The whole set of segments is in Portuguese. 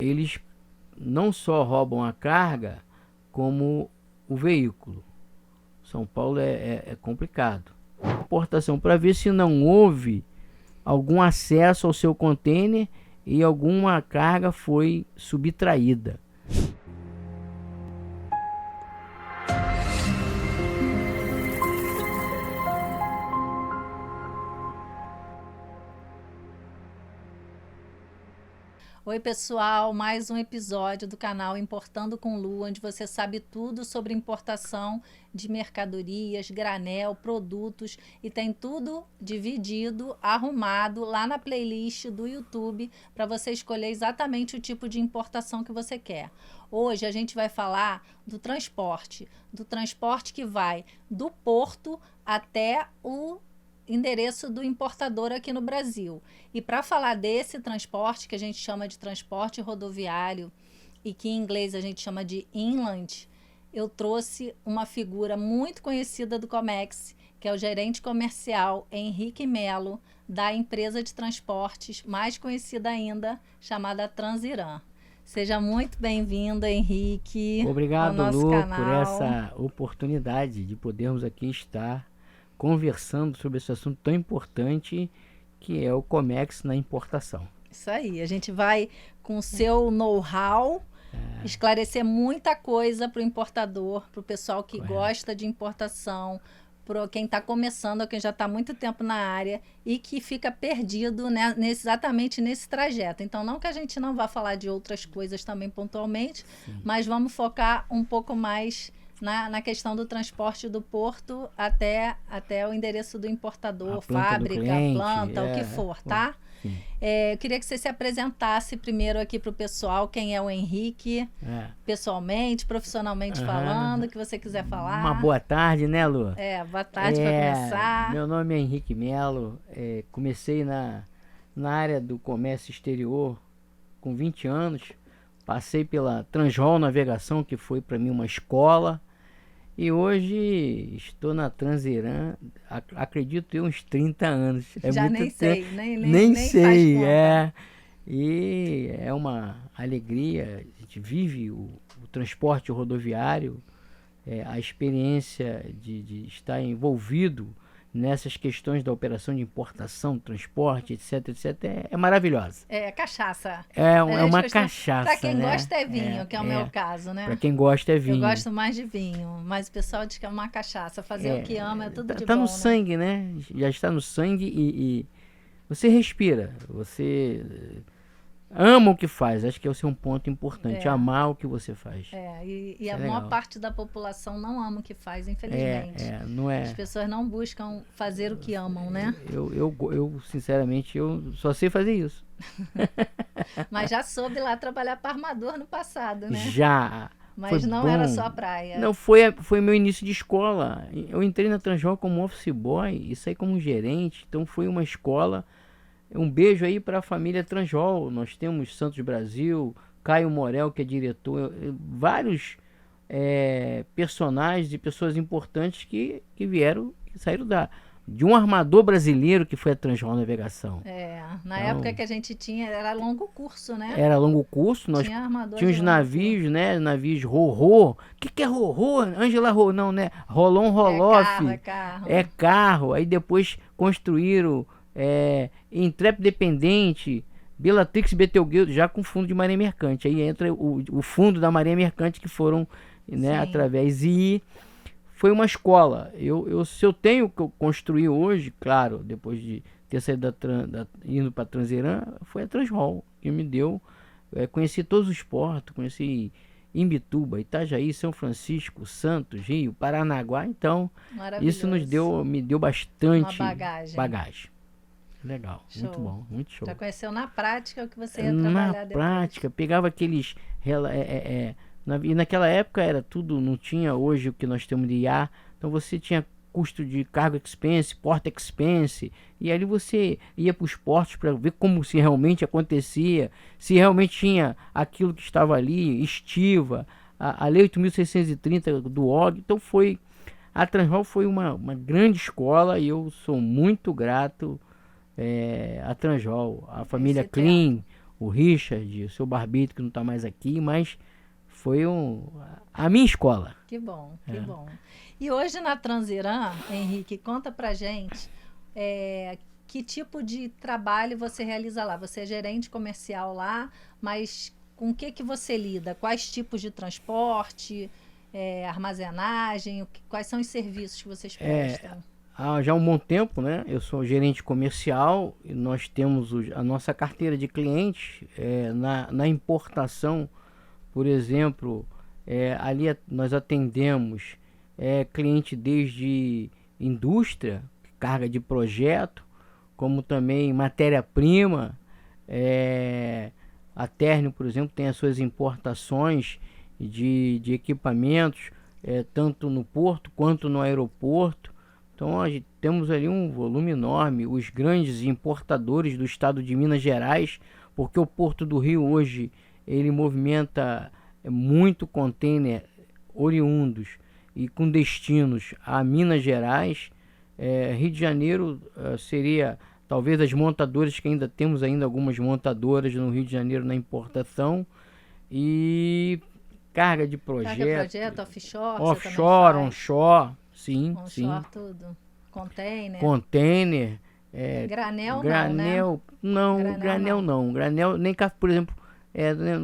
eles não só roubam a carga, como o veículo. São Paulo é complicado. Importação, para ver se não houve algum acesso ao seu contêiner e alguma carga foi subtraída. Oi pessoal, mais um episódio do canal Importando com Lu, onde você sabe tudo sobre importação de mercadorias, granel, produtos e tem tudo dividido, arrumado lá na playlist do YouTube para você escolher exatamente o tipo de importação que você quer. Hoje a gente vai falar do transporte que vai do porto até o endereço do importador aqui no Brasil. E para falar desse transporte, que a gente chama de transporte rodoviário e que em inglês a gente chama de inland, eu trouxe uma figura muito conhecida do Comex, que é o gerente comercial Henrique Melo, da empresa de transportes mais conhecida ainda, chamada Transiram. Seja muito bem-vindo, Henrique. Obrigado, ao nosso Lu, canal. por essa oportunidade de podermos aqui estar conversando sobre esse assunto tão importante que é o Comex na importação. Isso aí, a gente vai com o seu know-how esclarecer muita coisa para o importador, para o pessoal que gosta de importação, para quem está começando ou quem já está há muito tempo na área e que fica perdido, né, exatamente nesse trajeto. Então, não que a gente não vá falar de outras coisas também pontualmente, mas vamos focar um pouco mais na questão do transporte do porto até o endereço do importador, fábrica, cliente, planta, o que for, tá? Eu queria que você se apresentasse primeiro aqui para o pessoal, quem é o Henrique, pessoalmente, profissionalmente falando, o que você quiser falar. Uma boa tarde, né, Lu? Boa tarde para começar. Meu nome é Henrique Melo, comecei na área do comércio exterior com 20 anos, passei pela Transjol Navegação, que foi para mim uma escola, e hoje estou na Transiram, acredito eu, uns 30 anos. Já muito nem tempo. sei, nem sei, faz conta. E é uma alegria, a gente vive o transporte rodoviário, a experiência de estar envolvido nessas questões da operação de importação, transporte, etc, é maravilhosa. É cachaça. É uma cachaça, para quem né? gosta é vinho, que é o meu caso, né? Para quem gosta é vinho. Eu gosto mais de vinho, mas o pessoal diz que é uma cachaça. Fazer o que ama é tudo de bom, tá no né? sangue, né? Já está no sangue e você respira, você ama o que faz. Acho que esse é um ponto importante, amar o que você faz. E a maior parte da população não ama o que faz, infelizmente. Não é. As pessoas não buscam fazer o que amam, né? Eu sinceramente, eu só sei fazer isso. Mas já soube lá trabalhar para armador no passado, né? Já. Mas não era só a praia. Não, foi meu início de escola. Eu entrei na Transjol como office boy e saí como gerente. Então foi uma escola. Um beijo aí para a família Transjol. Nós temos Santos Brasil, Caio Morel, que é diretor, vários personagens e pessoas importantes que vieram, que saíram de um armador brasileiro que foi a Transjol Navegação. Na época que a gente tinha, era longo curso, né? Era longo curso, nós tínhamos navios, né? Navios Rorô. O que é Rorô? Angela Rorô, não, né? Rolon Roloff. É carro. Aí depois construíram Intrépida Dependente, Bellatrix Betelgeuse, já com fundo de marinha mercante. Aí entra o fundo da marinha mercante que foram, né, através. E foi uma escola. Se eu tenho que eu construir hoje, claro, depois de ter saído indo para Transiram, foi a Transjol que me deu. Conheci todos os portos, conheci Imbituba, Itajaí, São Francisco, Santos, Rio, Paranaguá. Então, isso me deu bastante bagagem. Legal, show. Muito bom, muito show. Já conheceu na prática o que você ia trabalhar depois? Na prática, pegava aqueles... E naquela época era tudo, não tinha hoje o que nós temos de IA, então você tinha custo de cargo expense, porta expense, e ali você ia para os portos para ver como se realmente acontecia, se realmente tinha aquilo que estava ali, estiva, a Lei 8.630 do OG. Então a Transjol foi uma grande escola e eu sou muito grato à Transjol, a família Clean, o Richard, o seu Barbito, que não está mais aqui, mas foi a minha escola. Que bom, que bom. E hoje na Transiram, Henrique, conta pra gente que tipo de trabalho você realiza lá. Você é gerente comercial lá, mas com o que você lida? Quais tipos de transporte, armazenagem, quais são os serviços que vocês prestam? Há já um bom tempo, né? Eu sou gerente comercial e nós temos a nossa carteira de clientes na importação. Por exemplo, ali nós atendemos cliente desde indústria, carga de projeto, como também matéria-prima. A Térnio, por exemplo, tem as suas importações de equipamentos, tanto no porto quanto no aeroporto. Então, nós temos ali um volume enorme. Os grandes importadores do estado de Minas Gerais, porque o Porto do Rio hoje ele movimenta muito container oriundos e com destinos a Minas Gerais. Rio de Janeiro seria talvez as montadoras, que ainda temos algumas montadoras no Rio de Janeiro na importação. E carga de projeto, offshore, onshore, sim, onshore, tudo. Container. Granel não, né? Granel não. Granel, nem cá, por exemplo,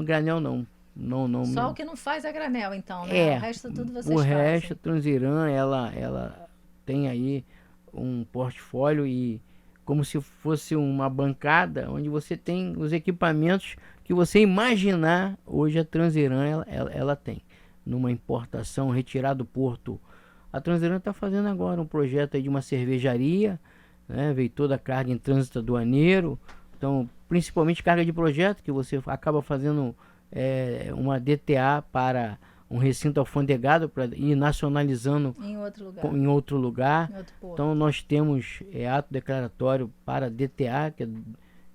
granel não. Não. Só o que não faz é granel, então, né? O resto tudo vocês fazem. O resto, a Transiram, ela tem aí um portfólio e como se fosse uma bancada onde você tem os equipamentos que você imaginar. Hoje a Transiram ela tem numa importação, retirar do porto. A Transiram está fazendo agora um projeto aí de uma cervejaria, né? Veio toda a carga em trânsito aduaneiro, então principalmente carga de projeto, que você acaba fazendo uma DTA para um recinto alfandegado para ir nacionalizando em outro lugar. Então nós temos ato declaratório para DTA,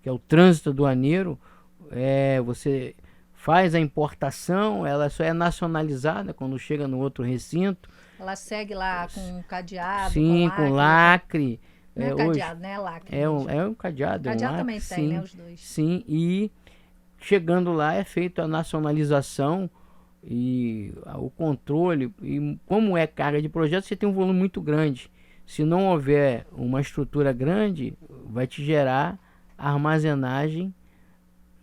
que é o trânsito aduaneiro. Você faz a importação, ela só é nacionalizada quando chega no outro recinto. Ela segue lá com cadeado, sim, com lacre. Não é cadeado, né? É lacre. É um cadeado. Cadeado lacre, também sim, tem, né? Os dois. Sim, e chegando lá é feita a nacionalização e o controle. E como é carga de projeto, você tem um volume muito grande. Se não houver uma estrutura grande, vai te gerar armazenagem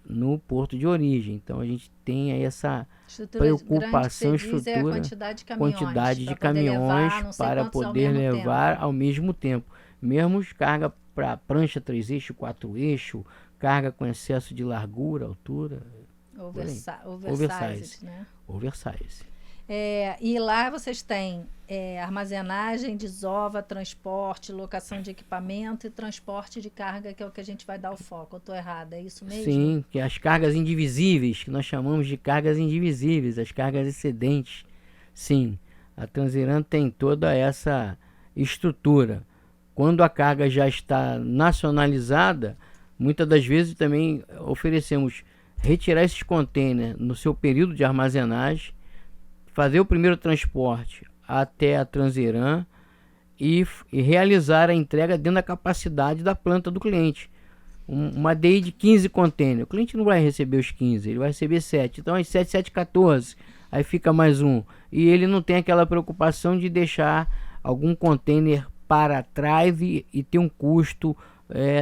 no porto de origem. Então a gente tem aí essa preocupação, quantidade de caminhões para poder levar ao mesmo tempo. Mesmo carga para prancha 3 eixos, 4 eixos, carga com excesso de largura, altura. Oversize, né? Oversize. E lá vocês têm armazenagem, desova, transporte, locação de equipamento e transporte de carga, que é o que a gente vai dar o foco. Eu estou errada, é isso mesmo? Sim, que as cargas indivisíveis, que nós chamamos de cargas indivisíveis, as cargas excedentes. Sim, a Transiram tem toda essa estrutura. Quando a carga já está nacionalizada, muitas das vezes também oferecemos retirar esses containers no seu período de armazenagem, fazer o primeiro transporte até a Transiram e realizar a entrega dentro da capacidade da planta do cliente. Uma DI de 15 containers. O cliente não vai receber os 15, ele vai receber 7. Então, as 7, 14. Aí fica mais um. E ele não tem aquela preocupação de deixar algum container para trás e ter um custo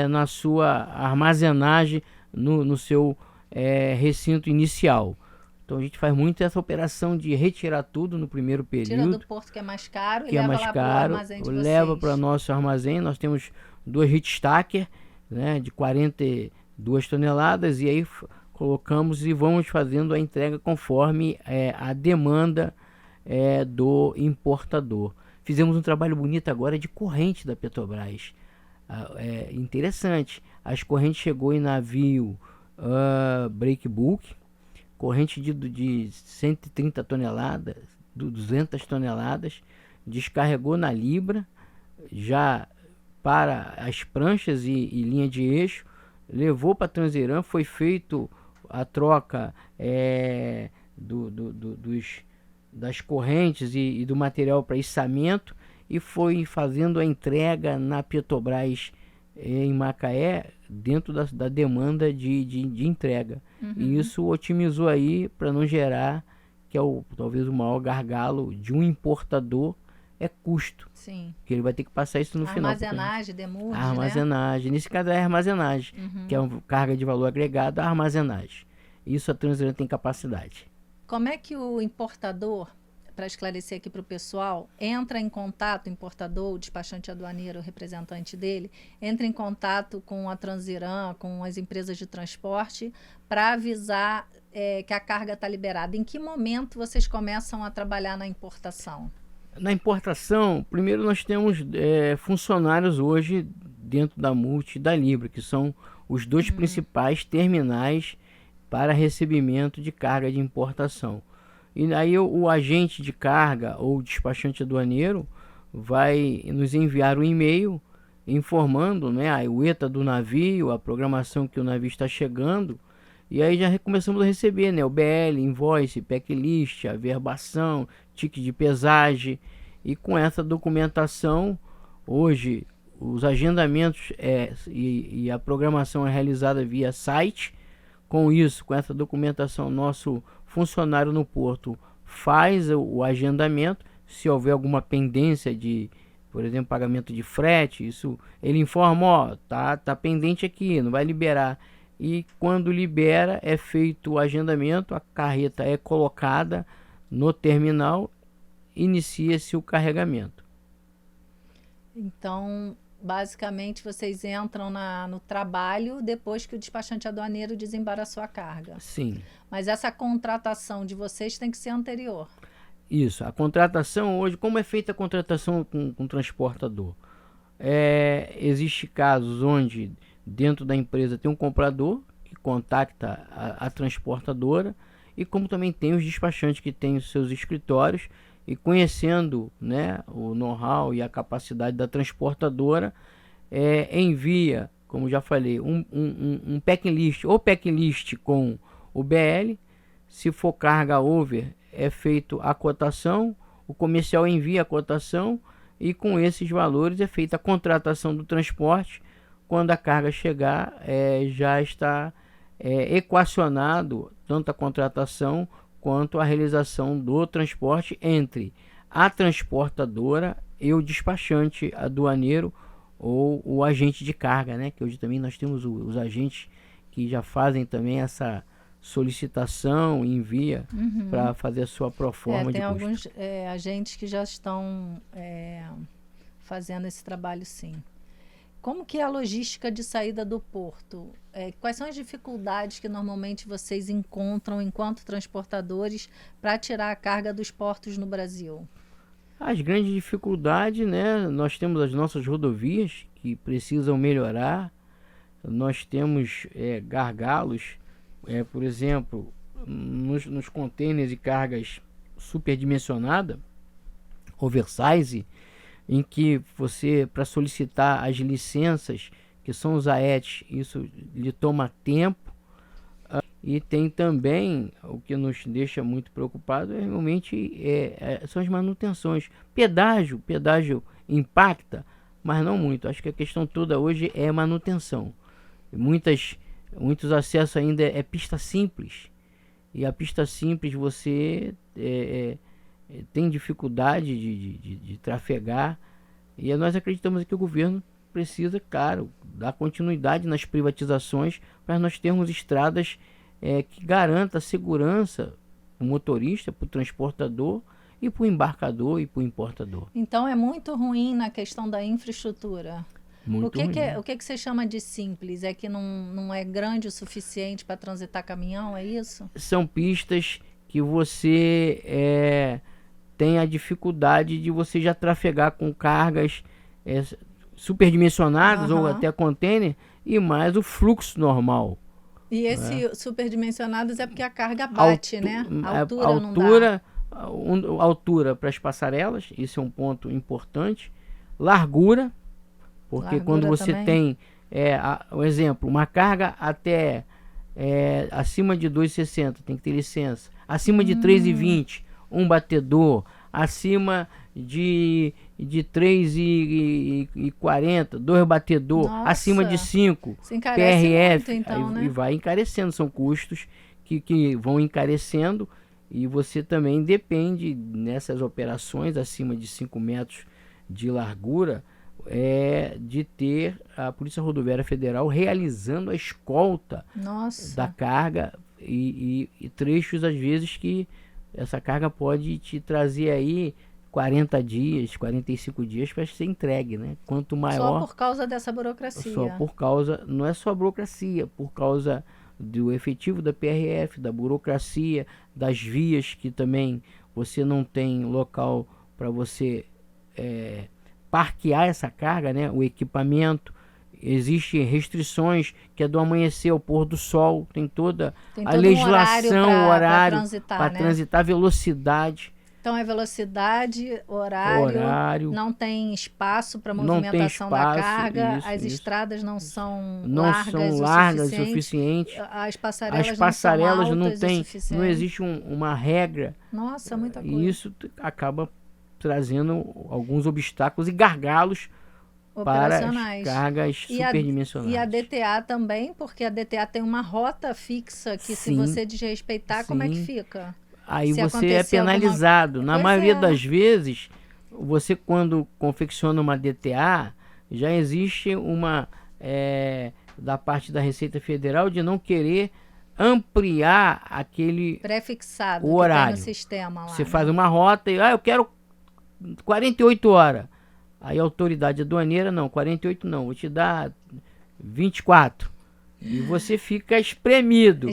na sua armazenagem, no seu recinto inicial. Então a gente faz muito essa operação de retirar tudo no primeiro período. Tira do porto, que é mais caro, e leva lá para o armazém de vocês. Leva para o nosso armazém. Nós temos 2 hit stacker, né, de 42 toneladas, e aí colocamos e vamos fazendo a entrega conforme a demanda do importador. Fizemos um trabalho bonito agora de corrente da Petrobras. Interessante. As correntes chegou em navio breakbulk, corrente de 130 toneladas, 200 toneladas, descarregou na Libra, já para as pranchas e linha de eixo, levou para a Transiram, foi feito a troca das correntes e do material para içamento, e foi fazendo a entrega na Petrobras em Macaé dentro da demanda de entrega. E isso otimizou aí para não gerar, que é talvez o maior gargalo de um importador, é custo. Sim. Que ele vai ter que passar isso no final. Armazenagem, demurge, a armazenagem. Nesse caso é a armazenagem, que é uma carga de valor agregado à armazenagem. Isso a Transiram tem capacidade. Como é que o importador, para esclarecer aqui para o pessoal, entra em contato, importador, o despachante aduaneiro, o representante dele, entra em contato com a Transiram, com as empresas de transporte, para avisar que a carga está liberada? Em que momento vocês começam a trabalhar na importação? Na importação, primeiro nós temos funcionários hoje dentro da Multi e da Libra, que são os dois principais terminais para recebimento de carga de importação. E aí o agente de carga ou o despachante aduaneiro vai nos enviar um e-mail informando, né, a ETA do navio, a programação que o navio está chegando, e aí já começamos a receber, né, o BL, invoice, packlist, averbação, ticket de pesagem, e com essa documentação, hoje os agendamentos e a programação é realizada via site. Com isso, com essa documentação, nosso funcionário no porto faz o agendamento. Se houver alguma pendência de, por exemplo, pagamento de frete, isso ele informa, ó, tá pendente aqui, não vai liberar. E quando libera, é feito o agendamento, a carreta é colocada no terminal, inicia-se o carregamento. Então, basicamente, vocês entram no trabalho depois que o despachante aduaneiro desembaraçou a carga. Sim. Mas essa contratação de vocês tem que ser anterior. Isso. A contratação hoje, como é feita a contratação com transportador? Existe casos onde dentro da empresa tem um comprador que contacta a transportadora, e como também tem os despachantes que têm os seus escritórios, e conhecendo, né, o know-how e a capacidade da transportadora, envia, como já falei, um packlist ou packlist com o BL. Se for carga over, é feito a cotação, o comercial envia a cotação, e com esses valores é feita a contratação do transporte. Quando a carga chegar, já está equacionado tanto a contratação quanto a realização do transporte entre a transportadora e o despachante aduaneiro ou o agente de carga, né? Que hoje também nós temos os agentes que já fazem também essa solicitação, envia para fazer a sua proforma de custo. Tem alguns agentes que já estão fazendo esse trabalho, sim. Como que é a logística de saída do porto? Quais são as dificuldades que normalmente vocês encontram enquanto transportadores para tirar a carga dos portos no Brasil? As grandes dificuldades, né? Nós temos as nossas rodovias que precisam melhorar. Nós temos gargalos, por exemplo, nos contêineres e cargas superdimensionadas, oversize, em que você, para solicitar as licenças, que são os AETs, isso lhe toma tempo. E tem também, o que nos deixa muito preocupado, realmente são as manutenções. Pedágio impacta, mas não muito. Acho que a questão toda hoje é manutenção. Muitos acessos ainda é pista simples, e a pista simples você tem dificuldade de trafegar, e nós acreditamos que o governo precisa, claro, dar continuidade nas privatizações para nós termos estradas que garanta a segurança para o motorista, para o transportador e para o embarcador e para o importador. Então é muito ruim na questão da infraestrutura. Muito ruim. O que você chama de simples? É que não é grande o suficiente para transitar caminhão, é isso? São pistas que você tem a dificuldade de você já trafegar com cargas superdimensionadas ou até container, e mais o fluxo normal. E esse superdimensionados é porque a carga bate, né? A altura não dá. Altura para as passarelas, isso é um ponto importante. Largura, porque quando você tem, um exemplo, uma carga até acima de 2,60, tem que ter licença. Acima de 3,20, um batedor. Acima de 3,40, 2 batedor, acima de 5, PRF, muito, então, né? E vai encarecendo, são custos que vão encarecendo, e você também depende nessas operações acima de 5 metros de largura, de ter a Polícia Rodoviária Federal realizando a escolta da carga e trechos às vezes que essa carga pode te trazer aí 40 dias, 45 dias para ser entregue, né? Quanto maior... Só por causa dessa burocracia. Só por causa... Não é só burocracia, por causa do efetivo da PRF, da burocracia, das vias que também você não tem local para você parquear essa carga, né? O equipamento. Existem restrições que é do amanhecer ao pôr do sol, tem toda a legislação, horário para transitar, velocidade. Então é velocidade, horário, não tem espaço para movimentação da carga, as estradas não são largas o suficiente, as passarelas não existe uma regra. Nossa, muita coisa. E isso acaba trazendo alguns obstáculos e gargalos para as cargas superdimensionadas. E a DTA também, porque a DTA tem uma rota fixa que se você desrespeitar, como é que fica? Aí você é penalizado. Na maioria das vezes, você quando confecciona uma DTA, já existe uma da parte da Receita Federal de não querer ampliar aquele pré-fixado horário. Que tem no sistema lá, você faz uma rota e eu quero 48 horas. Aí a autoridade aduaneira, não, 48 não, vou te dar 24. E você fica espremido.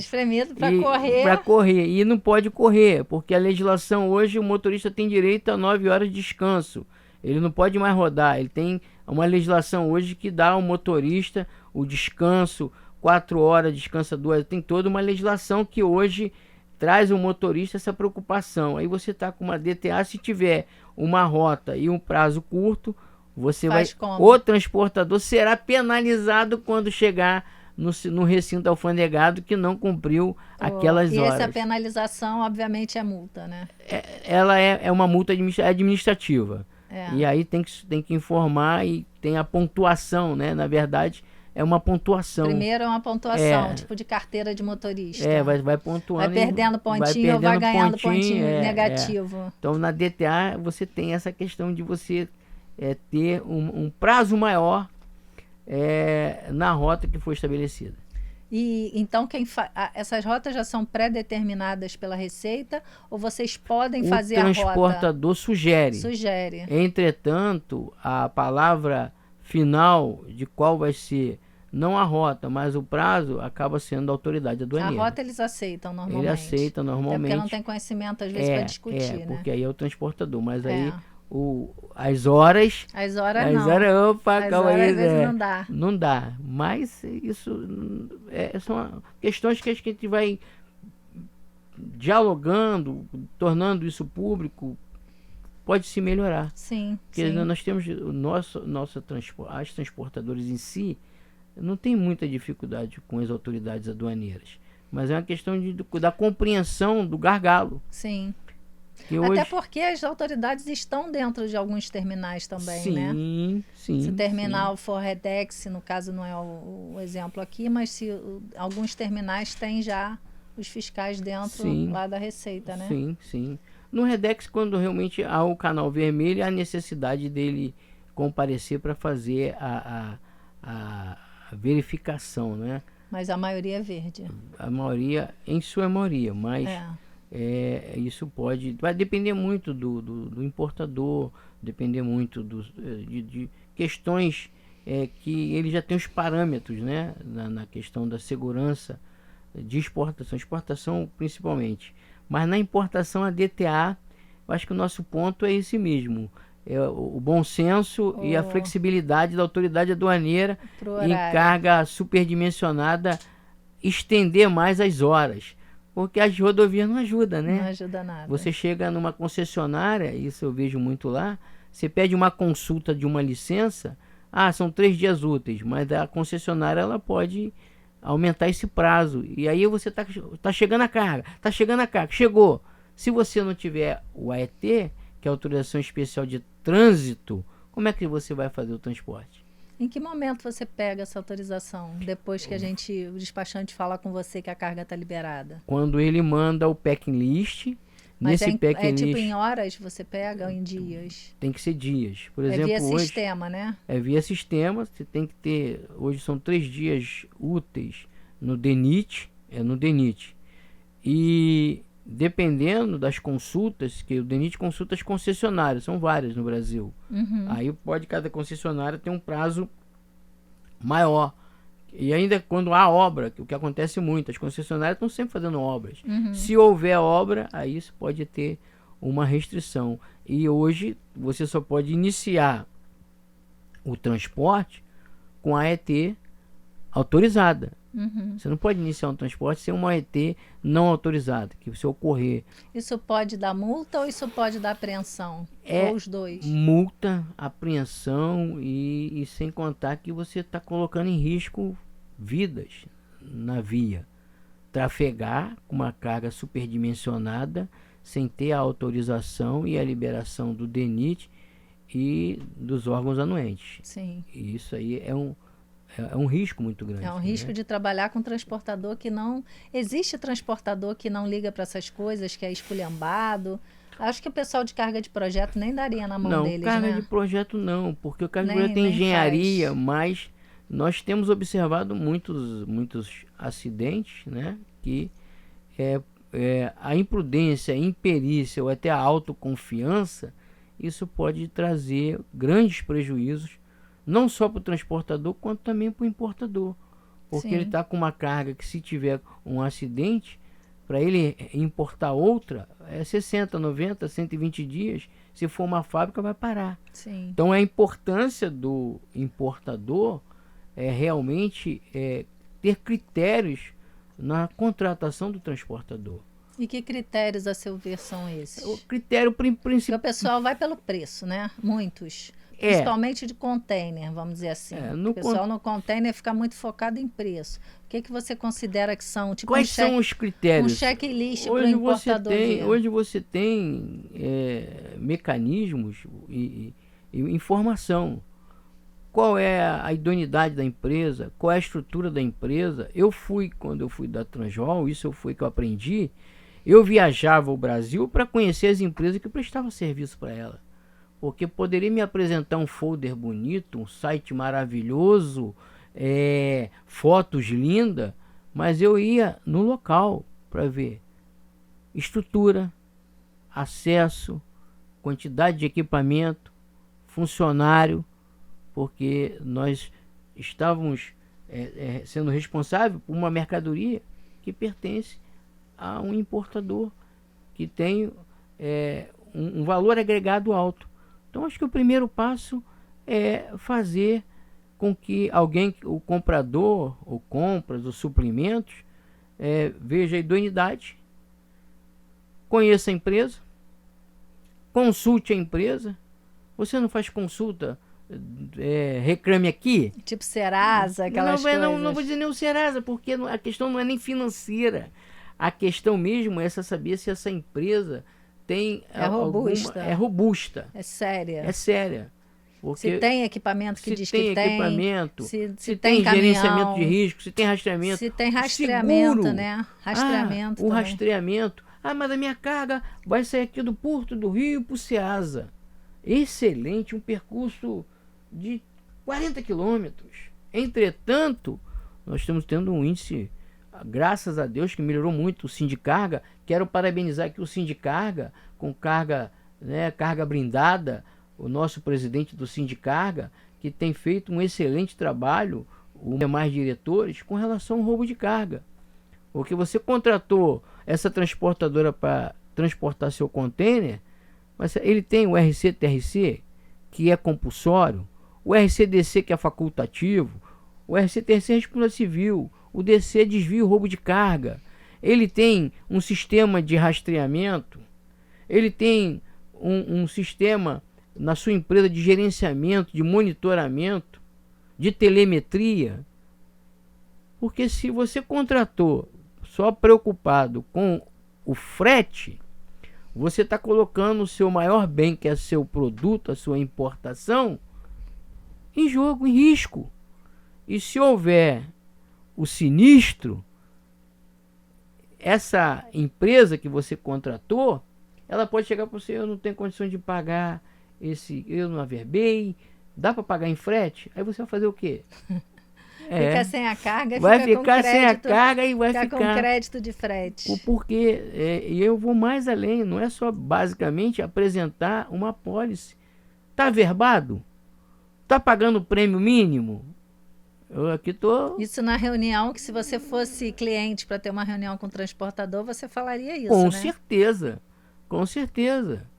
Para correr. E não pode correr, porque a legislação hoje, o motorista tem direito a 9 horas de descanso. Ele não pode mais rodar. Ele tem uma legislação hoje que dá ao motorista o descanso, 4 horas, descansa 2. Tem toda uma legislação que hoje traz ao motorista essa preocupação. Aí você está com uma DTA, se tiver uma rota e um prazo curto, você o transportador será penalizado quando chegar no recinto alfandegado que não cumpriu aquelas horas. E essa penalização, obviamente, é multa, né? Ela é uma multa administrativa. E aí tem que informar e tem a pontuação, né? Na verdade, é uma pontuação. Primeiro é uma pontuação, tipo de carteira de motorista. Vai pontuando. Vai perdendo pontinho ou vai ganhando pontinho negativo. Então, na DTA, você tem essa questão de você ter um prazo maior na rota que foi estabelecida. E então essas rotas já são pré-determinadas pela Receita ou vocês podem fazer a rota? O transportador sugere. Sugere. Entretanto, a palavra final de qual vai ser, não a rota, mas o prazo, acaba sendo da autoridade aduaneira. A rota eles aceitam normalmente. Ele aceita normalmente. Porque não tem conhecimento às vezes para discutir, né? Porque aí é o transportador, mas aí as horas não. Opa, calma aí, às vezes não dá. Não dá. Mas isso são questões que a gente vai dialogando, tornando isso público, pode se melhorar. Sim. Porque nós temos as transportadoras em si não tem muita dificuldade com as autoridades aduaneiras, mas é uma questão da compreensão do gargalo. Sim. Até porque as autoridades estão dentro de alguns terminais também, né? Sim. Se o terminal for Redex, no caso não é o exemplo aqui, mas se alguns terminais têm já os fiscais dentro lá da Receita, né? Sim. No Redex, quando realmente há o canal vermelho, há a necessidade dele comparecer para fazer a verificação, né? Mas a maioria é verde. A maioria, em sua maioria, mas isso vai depender muito do importador, depender muito de questões que ele já tem os parâmetros, né? Na questão da segurança de exportação principalmente. Mas na importação, a DTA, eu acho que o nosso ponto é esse mesmo. O bom senso e a flexibilidade da autoridade aduaneira em carga superdimensionada estender mais as horas. Porque as rodovias não ajudam, né? Não ajuda nada. Você chega numa concessionária, isso eu vejo muito lá, você pede uma consulta de uma licença, são 3 dias úteis, mas a concessionária ela pode aumentar esse prazo. E aí você tá chegando a carga, chegou. Se você não tiver o AET, que é a autorização especial de trânsito, como é que você vai fazer o transporte? Em que momento você pega essa autorização? Depois que o despachante fala com você que a carga está liberada? Quando ele manda o packing list. Mas é tipo em horas você pega ou em dias? Tem que ser dias. Por exemplo, via hoje, sistema, né? É via sistema. Você tem que ter... Hoje são 3 dias úteis no DENIT. No DENIT. E dependendo das consultas, que o DENIT consulta as concessionárias, são várias no Brasil. Aí cada concessionária ter um prazo maior. E ainda quando há obra, o que acontece muito, as concessionárias estão sempre fazendo obras. Se houver obra, aí isso pode ter uma restrição. E hoje você só pode iniciar o transporte com a ET autorizada. Você não pode iniciar um transporte sem uma ET não autorizada, que se ocorrer... Isso pode dar multa ou isso pode dar apreensão? Ou os dois? Multa, apreensão e sem contar que você está colocando em risco vidas na via. Trafegar com uma carga superdimensionada sem ter a autorização e a liberação do DENIT e dos órgãos anuentes. Sim. E isso aí é um risco muito grande. É um risco de trabalhar com transportador que não... Existe transportador que não liga para essas coisas, que é esculhambado. Acho que o pessoal de carga de projeto nem daria na mão deles, carga né? de projeto não, porque o carga de projeto tem engenharia, faz. Mas nós temos observado muitos acidentes, né? Que a imprudência, a imperícia ou até a autoconfiança, isso pode trazer grandes prejuízos não só para o transportador, quanto também para o importador. Porque ele está com uma carga que, se tiver um acidente, para ele importar outra, é 60, 90, 120 dias. Se for uma fábrica, vai parar. Sim. Então, a importância do importador é realmente ter critérios na contratação do transportador. E que critérios, a seu ver, são esses? O critério principal... O pessoal vai pelo preço, né? Muitos. Principalmente de container, vamos dizer assim. O pessoal no container fica muito focado em preço. O que você considera que são? Tipo Quais são os critérios? Um checklist para o importador ver. Hoje você tem mecanismos e informação. Qual é a idoneidade da empresa? Qual é a estrutura da empresa? Quando eu fui da Transjol, isso foi que eu aprendi, eu viajava o Brasil para conhecer as empresas que prestavam serviço para ela. Porque poderia me apresentar um folder bonito, um site maravilhoso, fotos lindas, mas eu ia no local para ver estrutura, acesso, quantidade de equipamento, funcionário, porque nós estávamos sendo responsáveis por uma mercadoria que pertence a um importador que tem um valor agregado alto. Então, acho que o primeiro passo é fazer com que o comprador, ou compras, ou suplementos, veja a idoneidade, conheça a empresa, consulte a empresa. Você não faz consulta, reclame aqui? Tipo Serasa, aquelas coisas. Não vou dizer nem o Serasa, porque a questão não é nem financeira. A questão mesmo é saber se essa empresa... É robusta. É séria. É séria. Se tem equipamento que diz que tem. Se tem gerenciamento de risco, se tem rastreamento. Se tem rastreamento, seguro. Né? Rastreamento. O rastreamento. Mas a minha carga vai sair aqui do Porto do Rio para o Ceasa. Excelente, um percurso de 40 quilômetros. Entretanto, nós estamos tendo um índice, graças a Deus, que melhorou muito o Sindicarga. Quero parabenizar aqui o Sindicarga, com carga blindada, o nosso presidente do Sindicarga, que tem feito um excelente trabalho, os demais diretores, com relação ao roubo de carga. Porque você contratou essa transportadora para transportar seu container, mas ele tem o RC-TRC, que é compulsório, o RC-DC, que é facultativo, o RC-TRC é responsabilidade civil, o DC é desvio e roubo de carga. Ele tem um sistema de rastreamento, ele tem um sistema na sua empresa de gerenciamento, de monitoramento, de telemetria. Porque se você contratou só preocupado com o frete, você está colocando o seu maior bem, que é o seu produto, a sua importação, em jogo, em risco. E se houver o sinistro, essa empresa que você contratou, ela pode chegar para você: eu não tenho condições de pagar eu não averbei, dá para pagar em frete? Aí você vai fazer o quê? Fica sem a carga, vai ficar sem a carga e vai ficar com crédito de frete. Porque eu vou mais além, não é só basicamente apresentar uma apólice. Tá averbado? Tá pagando o prêmio mínimo? Eu aqui tô... Isso na reunião, que se você fosse cliente para ter uma reunião com o transportador, você falaria isso, com né? certeza, com certeza.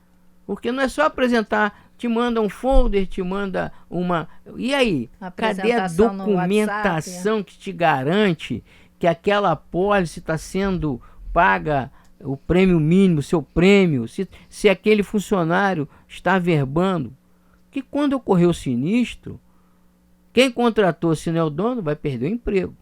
Porque não é só apresentar, te manda um folder, te manda uma... E aí? Cadê a documentação que te garante que aquela apólice está sendo paga o prêmio mínimo, seu prêmio, se aquele funcionário está averbando? Que quando ocorreu o sinistro, quem contratou, se não é o dono, vai perder o emprego.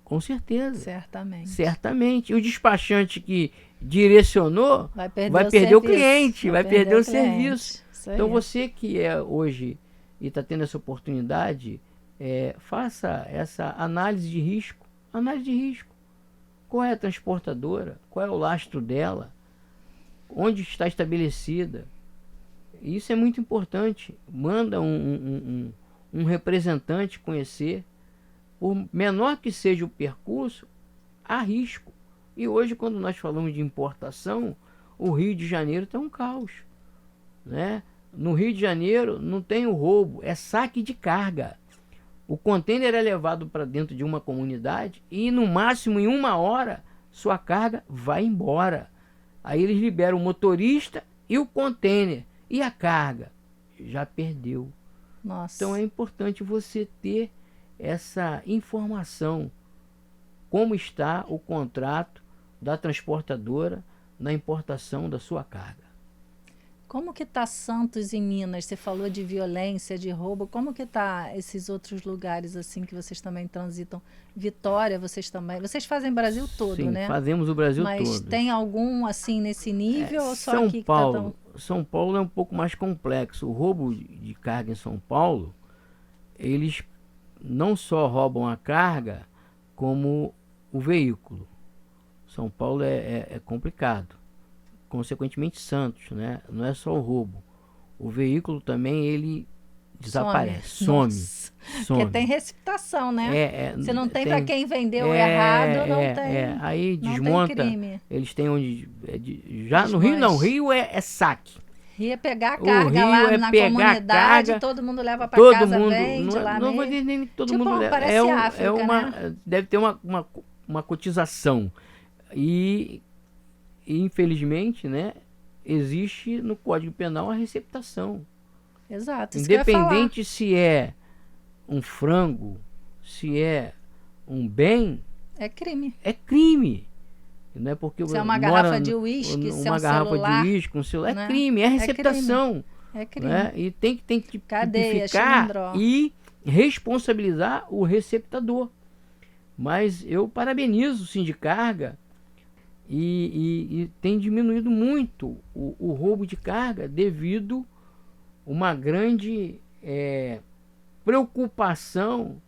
Com certeza. Certamente. Certamente. E o despachante que direcionou vai perder o cliente, vai perder o serviço. Então você que é hoje e está tendo essa oportunidade, faça essa análise de risco. Análise de risco. Qual é a transportadora? Qual é o lastro dela? Onde está estabelecida? Isso é muito importante. Manda um representante conhecer. Por menor que seja o percurso, há risco. E hoje, quando nós falamos de importação, o Rio de Janeiro está um caos, né? No Rio de Janeiro não tem o roubo, é saque de carga. O contêiner é levado para dentro de uma comunidade e no máximo em 1 hora sua carga vai embora. Aí eles liberam o motorista e o contêiner. E a carga? Já perdeu. Nossa. Então é importante você ter essa informação. Como está o contrato da transportadora na importação da sua carga. Como que está Santos e Minas? Você falou de violência, de roubo. Como que está esses outros lugares assim que vocês também transitam? Vitória, vocês também. Vocês fazem o Brasil todo, sim, né? Fazemos o Brasil todo. Mas tem algum assim nesse nível ou só São aqui Paulo, que tá tão... São Paulo é um pouco mais complexo. O roubo de carga em São Paulo, eles não só roubam a carga, como o veículo. São Paulo é complicado. Consequentemente Santos, né? Não é só o roubo. O veículo também, ele desaparece, some. Porque tem receptação, né? Se não tem para quem vendeu errado, não tem. Aí não desmonta. Tem crime. Eles têm onde... já no Rio não, Rio é saque. Rio é pegar a carga lá na comunidade, carga, todo mundo leva para casa, vende lá não vou dizer nem todo mundo leva. Parece África, né? Deve ter uma cotização. E infelizmente, né, existe no Código Penal a receptação. Exato. Independente se é um frango, se é um bem, é crime. É crime. Não é porque se é uma garrafa de uísque, se é um garrafa celular, de uísque, um celular, né? É crime, é receptação. É crime. Né? E tem que Cadeia, tipificar e responsabilizar o receptador. Mas eu parabenizo o Sindicarga e tem diminuído muito o roubo de carga devido a uma grande preocupação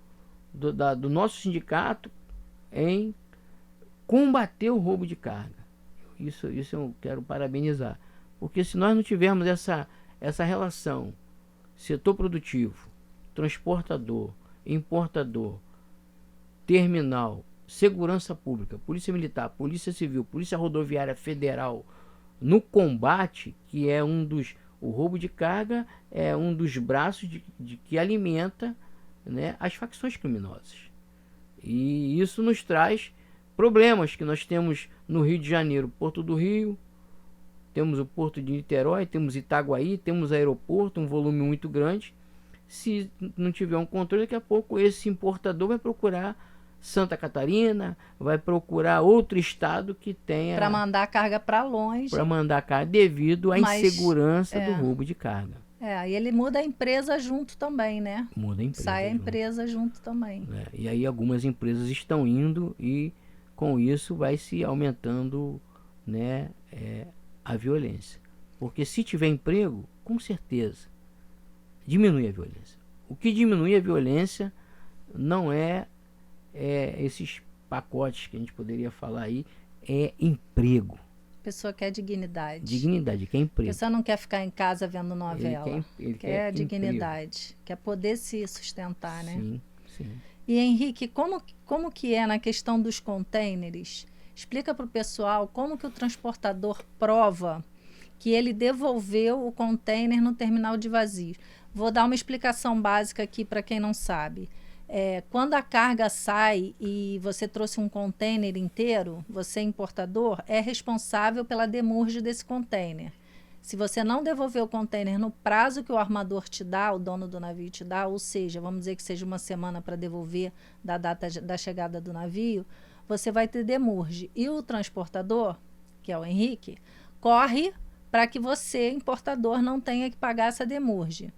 do nosso sindicato em combater o roubo de carga. Isso eu quero parabenizar. Porque se nós não tivermos essa relação setor produtivo, transportador, importador, terminal, segurança pública, polícia militar, polícia civil, polícia rodoviária federal, no combate, que é o roubo de carga é um dos braços que alimenta, né, as facções criminosas. E isso nos traz problemas que nós temos no Rio de Janeiro, Porto do Rio, temos o Porto de Niterói, temos Itaguaí, temos aeroporto, um volume muito grande. Se não tiver um controle, daqui a pouco esse importador vai procurar Santa Catarina, vai procurar outro estado que tenha... Para mandar a carga para longe. Para mandar a carga devido à insegurança do roubo de carga. Aí ele muda a empresa junto também, né? Muda a empresa. Sai a empresa junto também. E aí algumas empresas estão indo e com isso vai se aumentando, né, a violência. Porque se tiver emprego, com certeza, diminui a violência. O que diminui a violência não é esses pacotes que a gente poderia falar aí, é emprego. A pessoa quer dignidade. Dignidade, quer emprego. A pessoa não quer ficar em casa vendo novela. Ele quer dignidade. Emprego. Quer poder se sustentar, né? Sim, sim. E, Henrique, como que é na questão dos containers? Explica para o pessoal como que o transportador prova que ele devolveu o container no terminal de vazios. Vou dar uma explicação básica aqui para quem não sabe. Quando a carga sai e você trouxe um container inteiro, você, importador, é responsável pela demurge desse container. Se você não devolver o container no prazo que o armador te dá, o dono do navio te dá, ou seja, vamos dizer que seja uma semana para devolver da data da chegada do navio, você vai ter demurge. E o transportador, que é o Henrique, corre para que você, importador, não tenha que pagar essa demurge.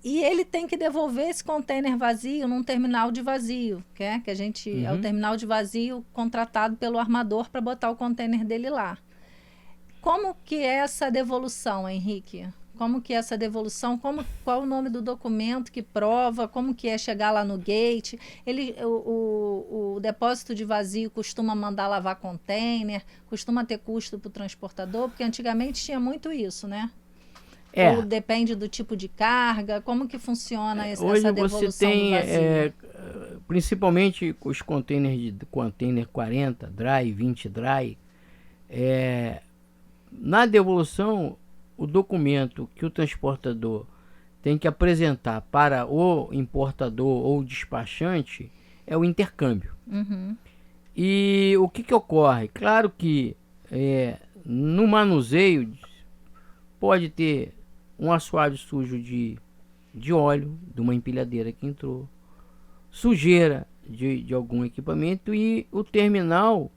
E ele tem que devolver esse container vazio num terminal de vazio, que a gente é o terminal de vazio contratado pelo armador para botar o container dele lá. Como que é essa devolução, Henrique? Como que é essa devolução? Qual o nome do documento que prova? Como que é chegar lá no gate? O depósito de vazio costuma mandar lavar container? Costuma ter custo para o transportador? Porque antigamente tinha muito isso, né? Ou depende do tipo de carga? Como que funciona essa devolução você tem, do vazio? Principalmente os containers de container 40 dry, 20 dry, na devolução, o documento que o transportador tem que apresentar para o importador ou despachante é o intercâmbio. E o que ocorre? Claro que no manuseio pode ter um assoalho sujo de óleo, de uma empilhadeira que entrou, sujeira de algum equipamento, e o terminal,